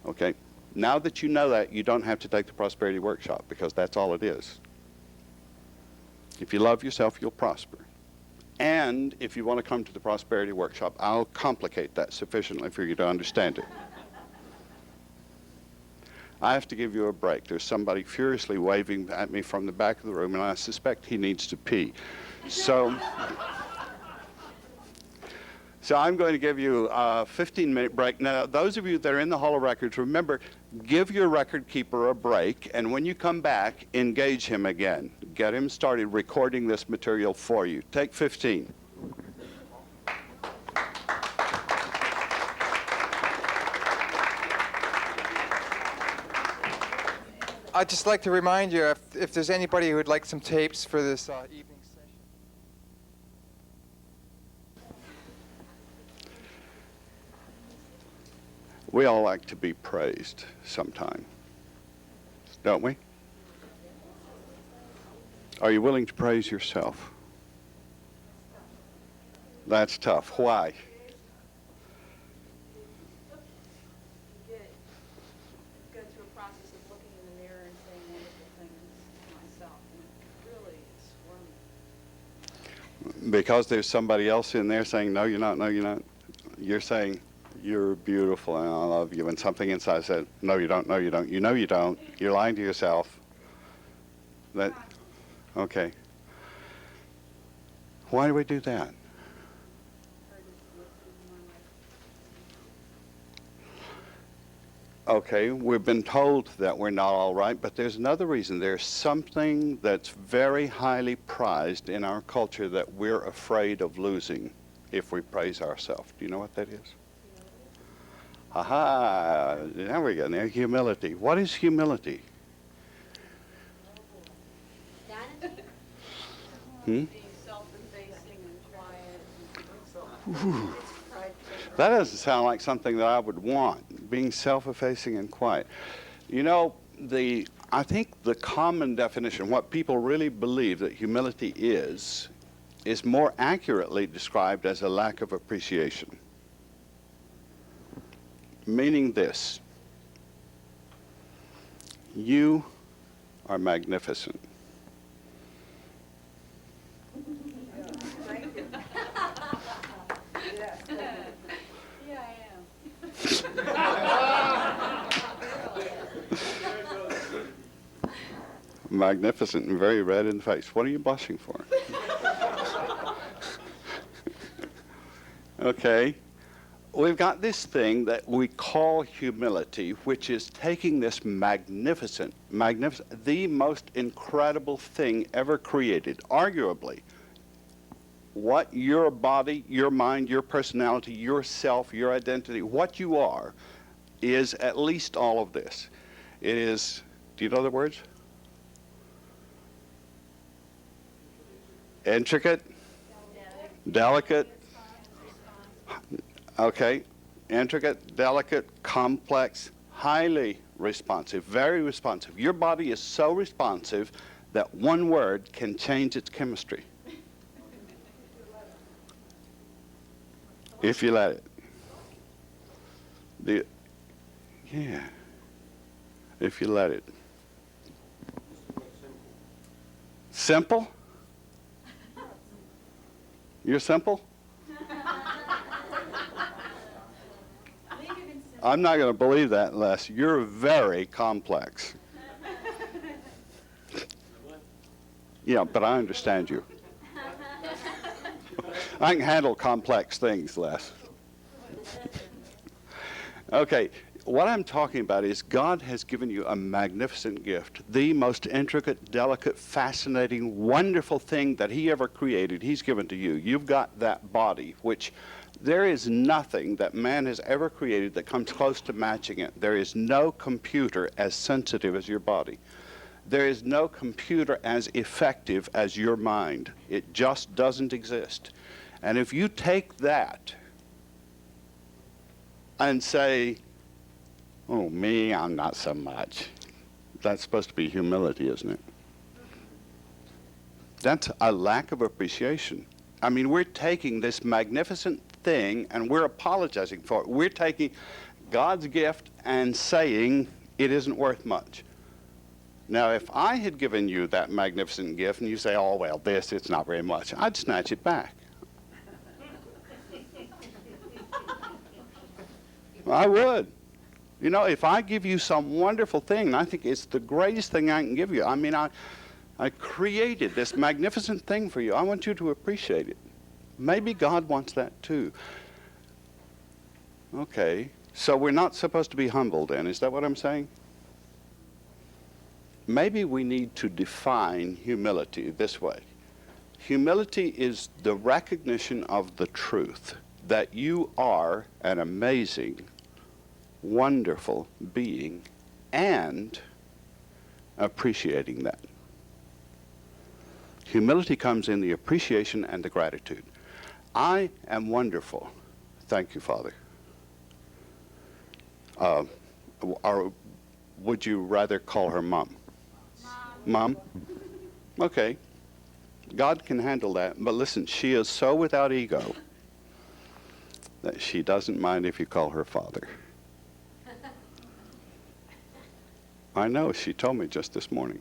Okay, now that you know that, you don't have to take the prosperity workshop, because that's all it is. If you love yourself, you'll prosper. And if you want to come to the prosperity workshop, I'll complicate that sufficiently for you to understand it. I have to give you a break. There's somebody furiously waving at me from the back of the room, and I suspect he needs to pee. So I'm going to give you a 15-minute break. Now, those of you that are in the Hall of Records, remember, give your record keeper a break, and when you come back, engage him again. Get him started recording this material for you. Take 15. I'd just like to remind you, if there's anybody who would like some tapes for this evening session. We all like to be praised sometime, don't we? Are you willing to praise yourself? That's tough. Why? Go through a process of looking in the mirror and saying wonderful things to myself, and really it's squirmy. Because there's somebody else in there saying, no, you're not, no, you're not. You're saying, you're beautiful and I love you. And something inside said, no, you don't, no, you don't. You know you don't. You're lying to yourself. That, okay. Why do we do that? Okay, we've been told that we're not all right, but there's another reason. There's something that's very highly prized in our culture that we're afraid of losing if we praise ourselves. Do you know what that is? Aha, there we go. Now, humility. What is humility? Hmm? Being self-effacing and quiet. That doesn't sound like something that I would want, being self-effacing and quiet. You know, I think the common definition, what people really believe that humility is more accurately described as a lack of appreciation. Meaning this: you are magnificent. Yeah, I am. Magnificent and very red in the face. What are you blushing for? Okay. We've got this thing that we call humility, which is taking this magnificent, the most incredible thing ever created, arguably. What your body, your mind, your personality, yourself, your identity, what you are, is at least all of this. It is, do you know the words? Intricate, delicate, okay, intricate, delicate, complex, highly responsive, very responsive. Your body is so responsive that one word can change its chemistry. If you let it. Yeah. If you let it. Simple? You're simple? I'm not going to believe that unless you're very complex. Yeah, but I understand you. I can handle complex things, Les. Okay, what I'm talking about is God has given you a magnificent gift, the most intricate, delicate, fascinating, wonderful thing that He ever created. He's given to you. You've got that body, which there is nothing that man has ever created that comes close to matching it. There is no computer as sensitive as your body. There is no computer as effective as your mind. It just doesn't exist. And if you take that and say, oh, me, I'm not so much. That's supposed to be humility, isn't it? That's a lack of appreciation. I mean, we're taking this magnificent thing and we're apologizing for it. We're taking God's gift and saying it isn't worth much. Now, if I had given you that magnificent gift and you say, oh, well, it's not very much, I'd snatch it back. I would. You know, if I give you some wonderful thing, and I think it's the greatest thing I can give you. I mean, I created this magnificent thing for you. I want you to appreciate it. Maybe God wants that too. Okay, so we're not supposed to be humble then. Is that what I'm saying? Maybe we need to define humility this way. Humility is the recognition of the truth that you are an amazing, wonderful being, and appreciating that. Humility comes in the appreciation and the gratitude. I am wonderful. Thank you, Father. Or would you rather call her Mom? Mom? Okay. God can handle that. But listen, she is so without ego that she doesn't mind if you call her Father. I know, she told me just this morning.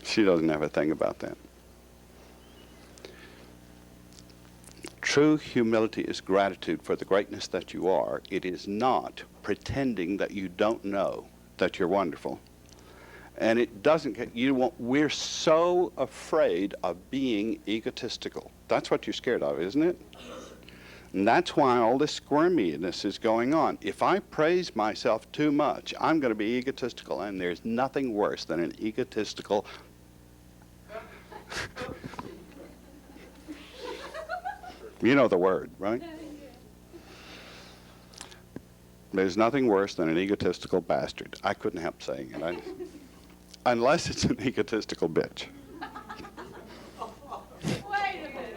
She doesn't have a thing about that. True humility is gratitude for the greatness that you are. It is not pretending that you don't know that you're wonderful. And it doesn't get, we're so afraid of being egotistical. That's what you're scared of, isn't it? And that's why all this squirminess is going on. If I praise myself too much, I'm going to be egotistical, and there's nothing worse than an egotistical. You know the word, right? There's nothing worse than an egotistical bastard. I couldn't help saying it. Unless it's an egotistical bitch. Wait a minute.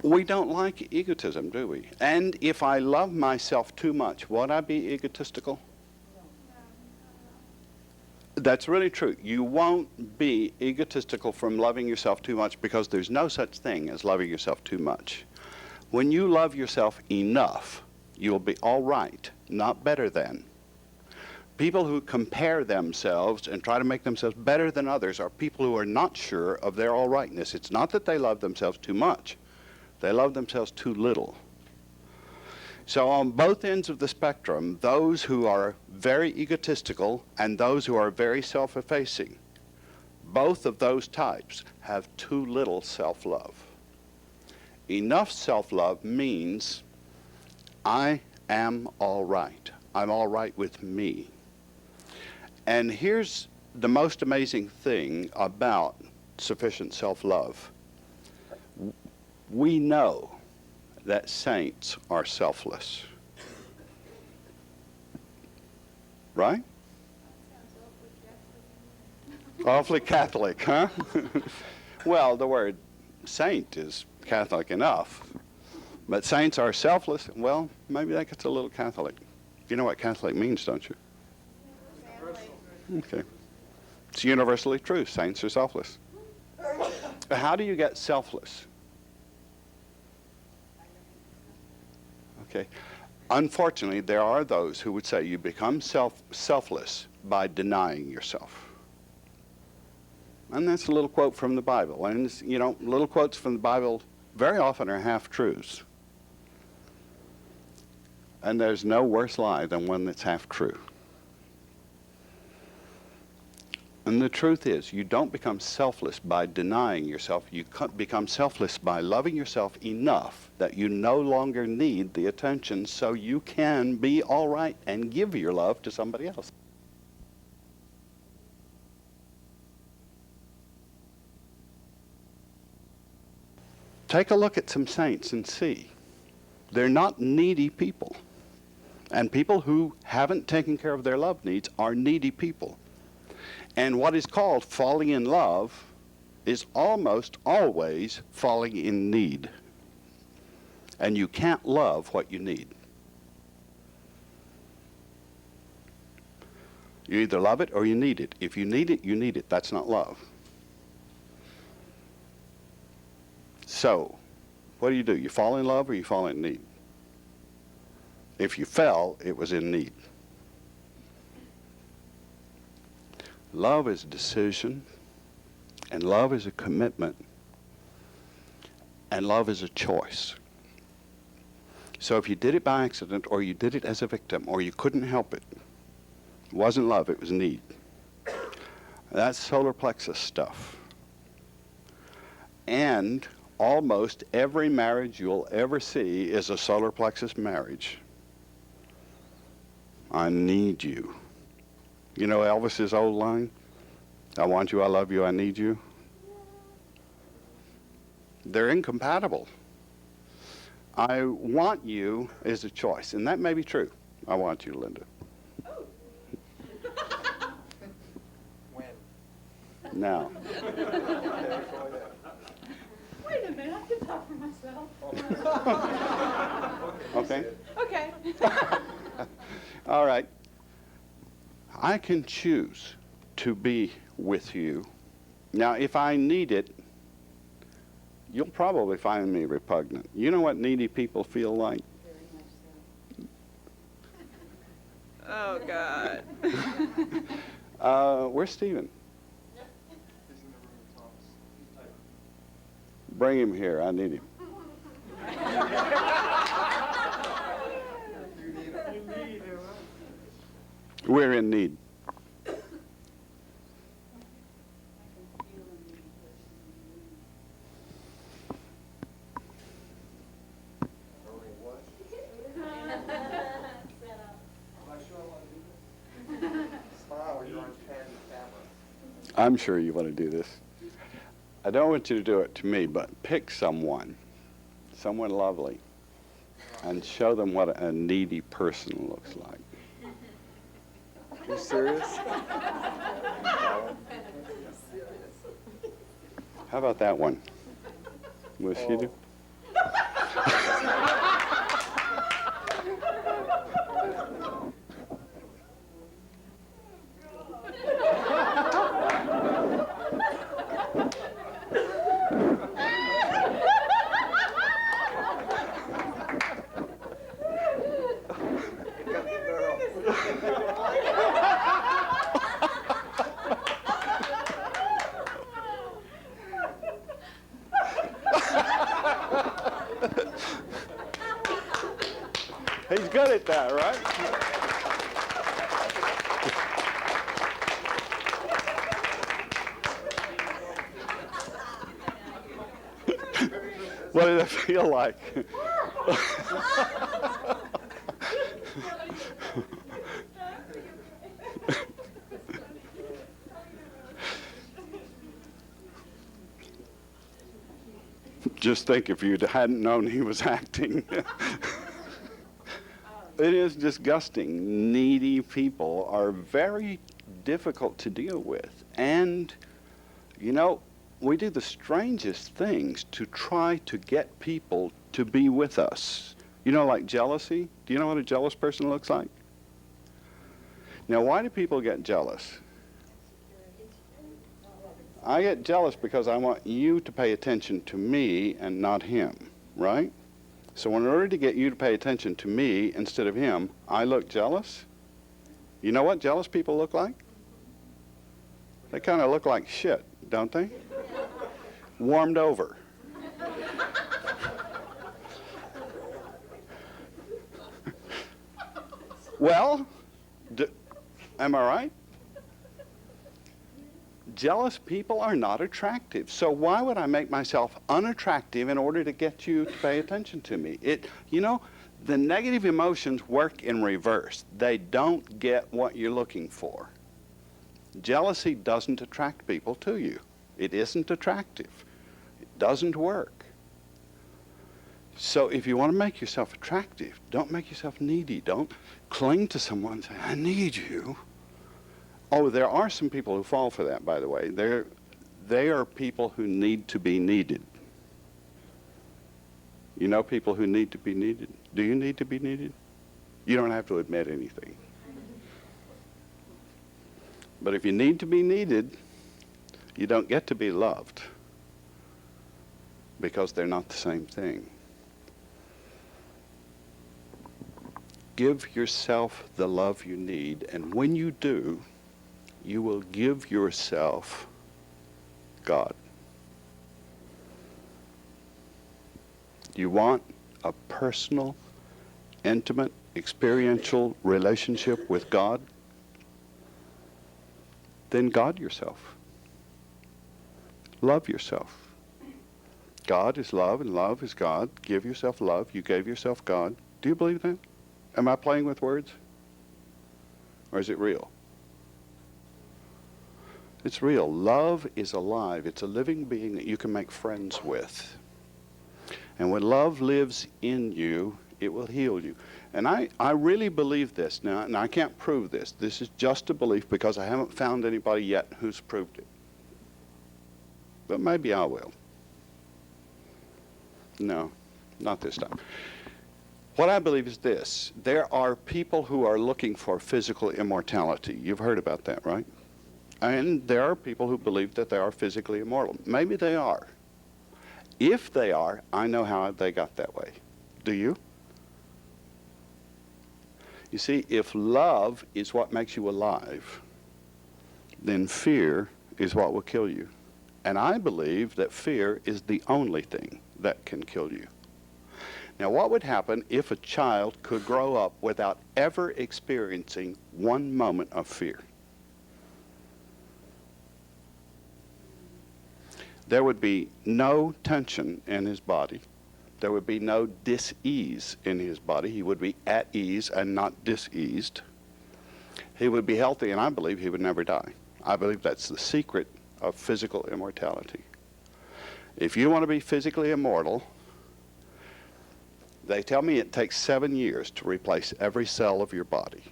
We don't like egotism, do we? And if I love myself too much, would I be egotistical? That's really true. You won't be egotistical from loving yourself too much, because there's no such thing as loving yourself too much. When you love yourself enough, you'll be all right, not better than. People who compare themselves and try to make themselves better than others are people who are not sure of their all rightness. It's not that they love themselves too much. They love themselves too little. So on both ends of the spectrum, those who are very egotistical and those who are very self-effacing, both of those types have too little self-love. Enough self-love means I am all right. I'm all right with me. And here's the most amazing thing about sufficient self-love. We know that saints are selfless. Right? Awfully Catholic, huh? Well, the word saint is Catholic enough. But saints are selfless. Well, maybe that gets a little Catholic. You know what Catholic means, don't you? Okay. It's universally true. Saints are selfless. How do you get selfless? Okay. Unfortunately, there are those who would say you become selfless by denying yourself. And that's a little quote from the Bible. And, you know, little quotes from the Bible very often are half-truths. And there's no worse lie than one that's half-true. And the truth is, you don't become selfless by denying yourself. You become selfless by loving yourself enough that you no longer need the attention, so you can be all right and give your love to somebody else. Take a look at some saints and see. They're not needy people. And people who haven't taken care of their love needs are needy people. And what is called falling in love is almost always falling in need. And you can't love what you need. You either love it or you need it. If you need it, you need it. That's not love. So, what do? You fall in love or you fall in need? If you fell, it was in need. Love is a decision, and love is a commitment, and love is a choice. So if you did it by accident, or you did it as a victim, or you couldn't help it, it wasn't love, it was need. That's solar plexus stuff. And almost every marriage you'll ever see is a solar plexus marriage. I need you. You know Elvis's old line? I want you, I love you, I need you. They're incompatible. I want you is a choice, and that may be true. I want you, Linda. When? Now. Wait a minute, I can talk for myself. Okay? Okay. All right. I can choose to be with you. Now, if I need it, you'll probably find me repugnant. You know what needy people feel like? Oh, God. Where's Stephen? He's in the room with Thomas. Bring him here. I need him. We're in need. Smile, you're on camera. I'm sure you want to do this. I don't want you to do it to me, but pick someone lovely, and show them what a needy person looks like. Are you serious? How about that one? Will she do? He's good at that, right? What did it feel like? Just think if you hadn't known he was acting. It is disgusting. Needy people are very difficult to deal with. And, you know, we do the strangest things to try to get people to be with us. You know, like jealousy? Do you know what a jealous person looks like? Now, why do people get jealous? I get jealous because I want you to pay attention to me and not him, right? So in order to get you to pay attention to me instead of him, I look jealous. You know what jealous people look like? They kind of look like shit, don't they? Warmed over. Well, am I right? Jealous people are not attractive. So why would I make myself unattractive in order to get you to pay attention to me? You know, the negative emotions work in reverse. They don't get what you're looking for. Jealousy doesn't attract people to you. It isn't attractive. It doesn't work. So if you want to make yourself attractive, don't make yourself needy. Don't cling to someone and say, I need you. Oh, there are some people who fall for that, by the way. They are people who need to be needed. You know people who need to be needed? Do you need to be needed? You don't have to admit anything. But if you need to be needed, you don't get to be loved, because they're not the same thing. Give yourself the love you need, and when you do, you will give yourself God. You want a personal, intimate, experiential relationship with God? Then God yourself. Love yourself. God is love and love is God. Give yourself love. You gave yourself God. Do you believe that? Am I playing with words? Or is it real? It's real. Love is alive. It's a living being that you can make friends with. And when love lives in you, it will heal you. And I really believe this now, and I can't prove this. This is just a belief because I haven't found anybody yet who's proved it. But maybe I will. No, not this time. What I believe is this. There are people who are looking for physical immortality. You've heard about that, right? And there are people who believe that they are physically immortal. Maybe they are. If they are, I know how they got that way. Do you? You see, if love is what makes you alive, then fear is what will kill you. And I believe that fear is the only thing that can kill you. Now, what would happen if a child could grow up without ever experiencing one moment of fear? There would be no tension in his body. There would be no dis-ease in his body. He would be at ease and not diseased. He would be healthy, and I believe he would never die. I believe that's the secret of physical immortality. If you want to be physically immortal, they tell me it takes 7 years to replace every cell of your body.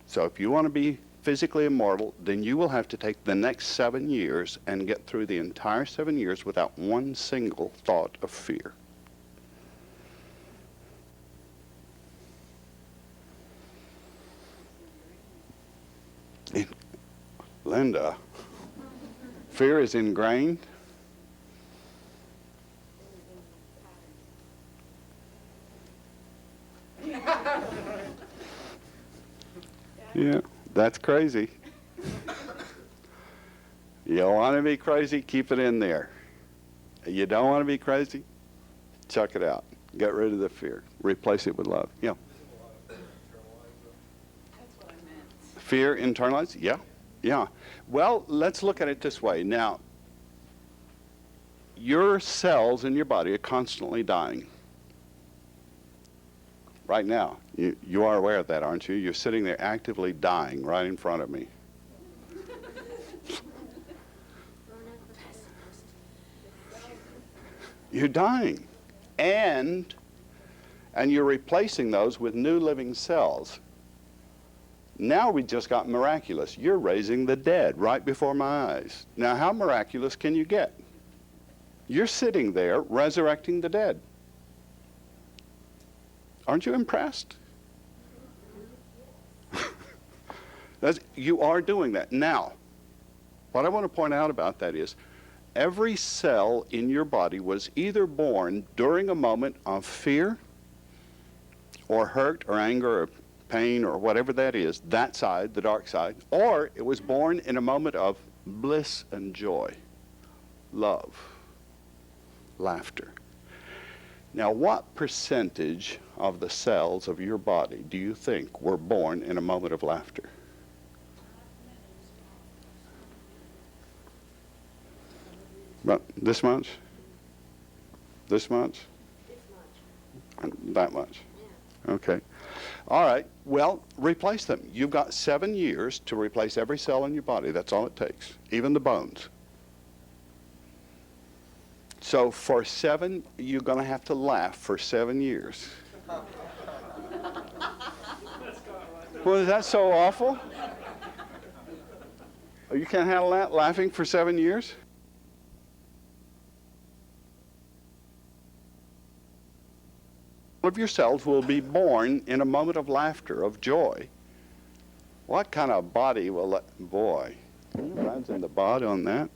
So if you want to be physically immortal, then you will have to take the next 7 years and get through the entire 7 years without one single thought of fear. Linda, fear is ingrained. Yeah, that's crazy. You want to be crazy, keep it in there. You don't want to be crazy, chuck it out. Get rid of the fear. Replace it with love. Yeah. That's what I meant. Fear internalized? Yeah. Yeah. Well, let's look at it this way. Now, your cells in your body are constantly dying. Right now, you are aware of that, aren't you? You're sitting there actively dying right in front of me. You're dying. And you're replacing those with new living cells. Now we just got miraculous. You're raising the dead right before my eyes. Now, how miraculous can you get? You're sitting there resurrecting the dead. Aren't you impressed? You are doing that. Now, what I want to point out about that is every cell in your body was either born during a moment of fear or hurt or anger or pain or whatever that is, that side, the dark side, or it was born in a moment of bliss and joy, love, laughter. Now, what percentage of the cells of your body do you think were born in a moment of laughter? About this much? This much? That much? Okay. All right. Well, replace them. You've got 7 years to replace every cell in your body. That's all it takes, even the bones. So for 7, you're going to have to laugh for 7 years. Well, is that so awful? Oh, you can't handle that, laughing for 7 years? All of your cells will be born in a moment of laughter, of joy. What kind of body will that, boy, can you imagine the body on that?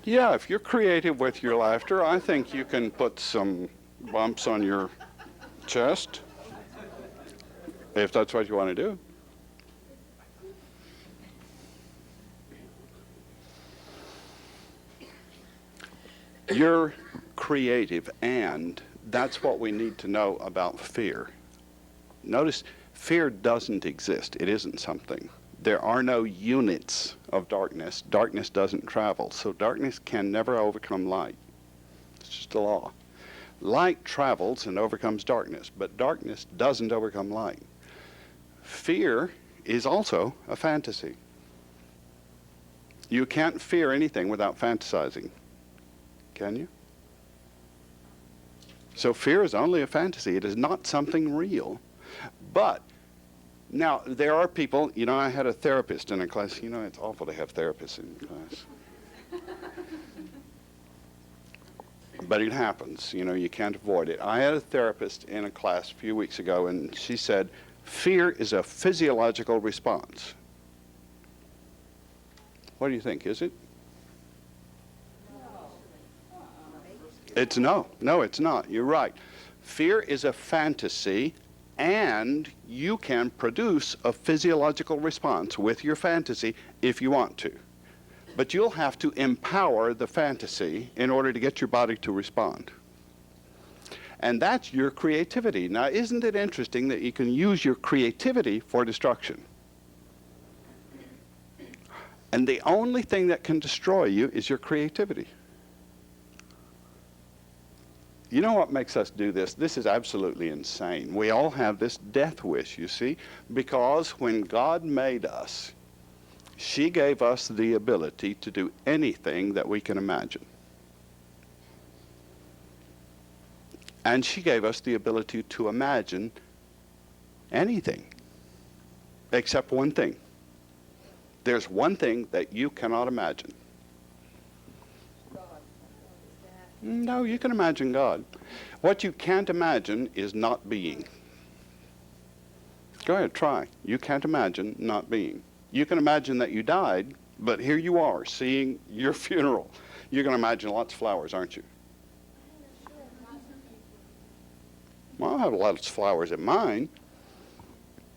Yeah, if you're creative with your laughter, I think you can put some bumps on your chest, if that's what you want to do. You're creative, and that's what we need to know about fear. Notice, fear doesn't exist. It isn't something. There are no units of darkness. Darkness doesn't travel, so darkness can never overcome light. It's just a law. Light travels and overcomes darkness, but darkness doesn't overcome light. Fear is also a fantasy. You can't fear anything without fantasizing, can you? So fear is only a fantasy. It is not something real. But now there are people, you know, I had a therapist in a class. You know, it's awful to have therapists in class. But it happens, you know, you can't avoid it. I had a therapist in a class a few weeks ago, and she said, fear is a physiological response. What do you think, is it? It's no. No, it's not. You're right. Fear is a fantasy, and you can produce a physiological response with your fantasy if you want to. But you'll have to empower the fantasy in order to get your body to respond. And that's your creativity. Now, isn't it interesting that you can use your creativity for destruction? And the only thing that can destroy you is your creativity. You know what makes us do this? This is absolutely insane. We all have this death wish, you see, because when God made us, she gave us the ability to do anything that we can imagine. And she gave us the ability to imagine anything, except one thing. There's one thing that you cannot imagine. No, you can imagine God. What you can't imagine is not being. Go ahead, try. You can't imagine not being. You can imagine that you died, but here you are, seeing your funeral. You're going to imagine lots of flowers, aren't you? Well, I have lots of flowers at mine.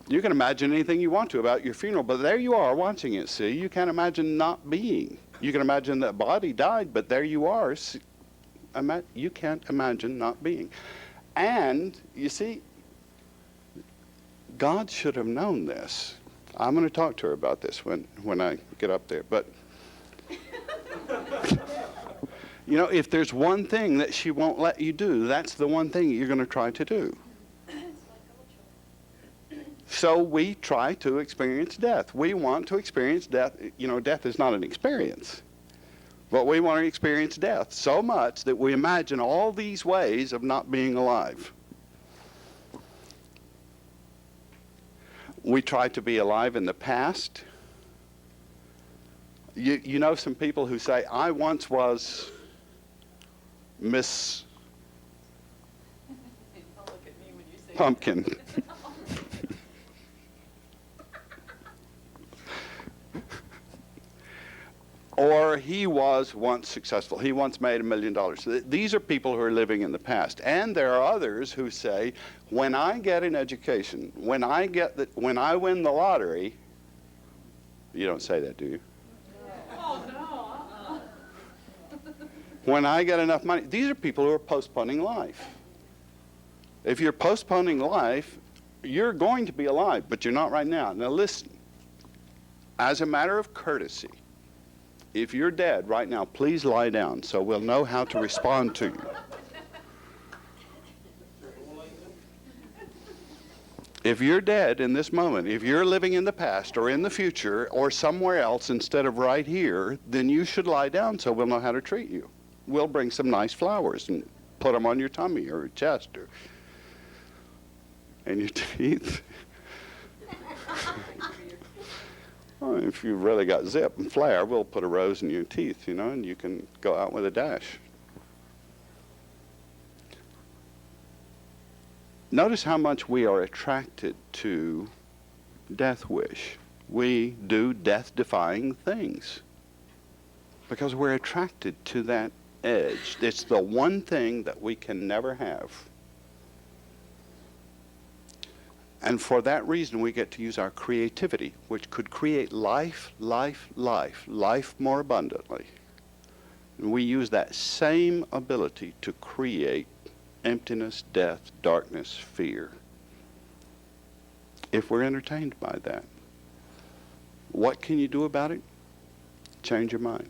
You can imagine anything you want to about your funeral, but there you are watching it, see? You can't imagine not being. You can imagine that body died, but there you are. See? You can't imagine not being. And, you see, God should have known this. I'm going to talk to her about this when I get up there. But, you know, if there's one thing that she won't let you do, that's the one thing you're going to try to do. So we try to experience death. We want to experience death. You know, death is not an experience. But we want to experience death so much that we imagine all these ways of not being alive. We try to be alive in the past. You know some people who say, I once was Miss Don't look at me when you say Pumpkin. Or he was once successful. He once made $1 million. These are people who are living in the past. And there are others who say, when I get an education, when I win the lottery, you don't say that, do you? Oh, no. When I get enough money. These are people who are postponing life. If you're postponing life, you're going to be alive, but you're not right now. Now listen, as a matter of courtesy, if you're dead right now, please lie down so we'll know how to respond to you. If you're dead in this moment, if you're living in the past or in the future or somewhere else instead of right here, then you should lie down so we'll know how to treat you. We'll bring some nice flowers and put them on your tummy or chest or and your teeth. Well, if you've really got zip and flair, we'll put a rose in your teeth, you know, and you can go out with a dash. Notice how much we are attracted to death wish. We do death-defying things because we're attracted to that edge. It's the one thing that we can never have. And for that reason, we get to use our creativity, which could create life more abundantly. And we use that same ability to create emptiness, death, darkness, fear, if we're entertained by that. What can you do about it? Change your mind.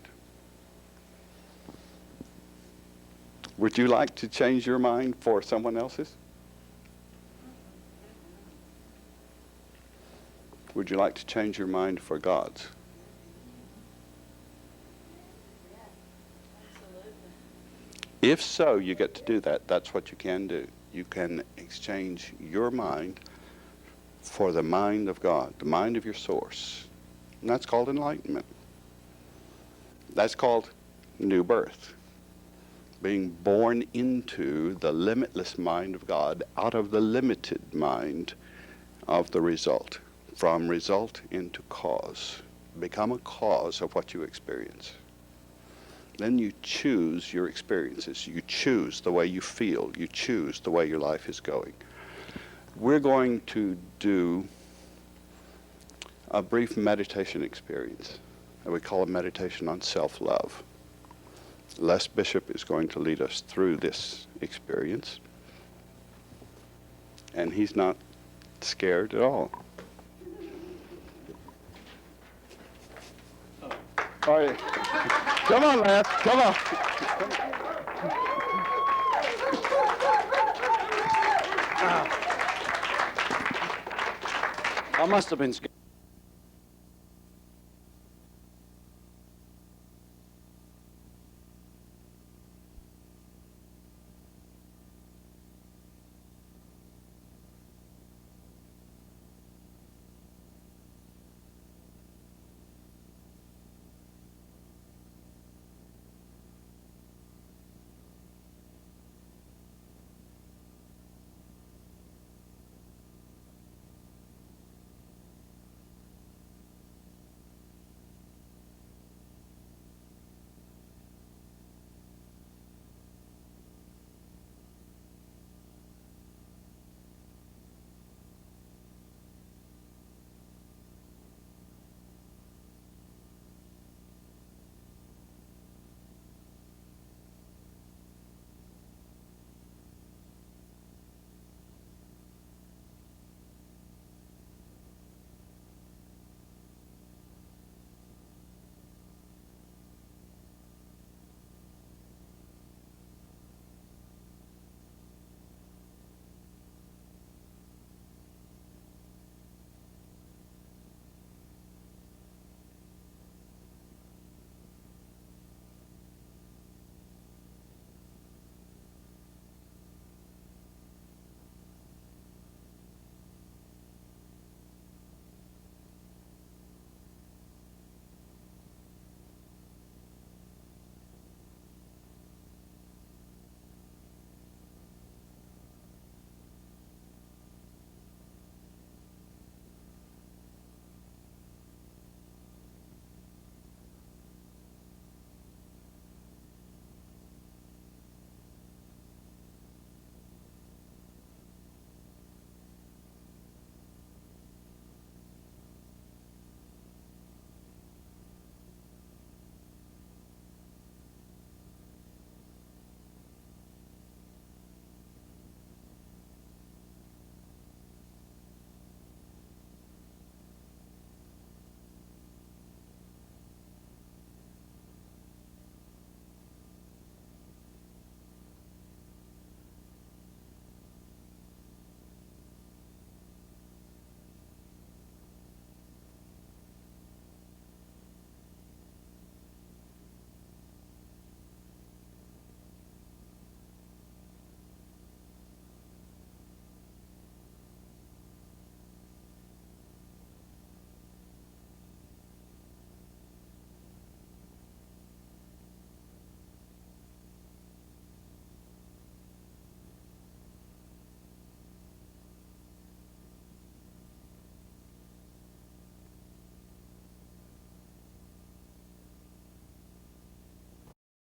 Would you like to change your mind for someone else's? Would you like to change your mind for God's? Absolutely. If so, you get to do that. That's what you can do. You can exchange your mind for the mind of God, the mind of your source. And that's called enlightenment. That's called new birth. Being born into the limitless mind of God out of the limited mind of the result. From result into cause. Become a cause of what you experience. Then you choose your experiences. You choose the way you feel. You choose the way your life is going. We're going to do a brief meditation experience that we call a meditation on self-love. Les Bishop is going to lead us through this experience. And he's not scared at all. All right. Come on, Les. Come on. I must have been scared.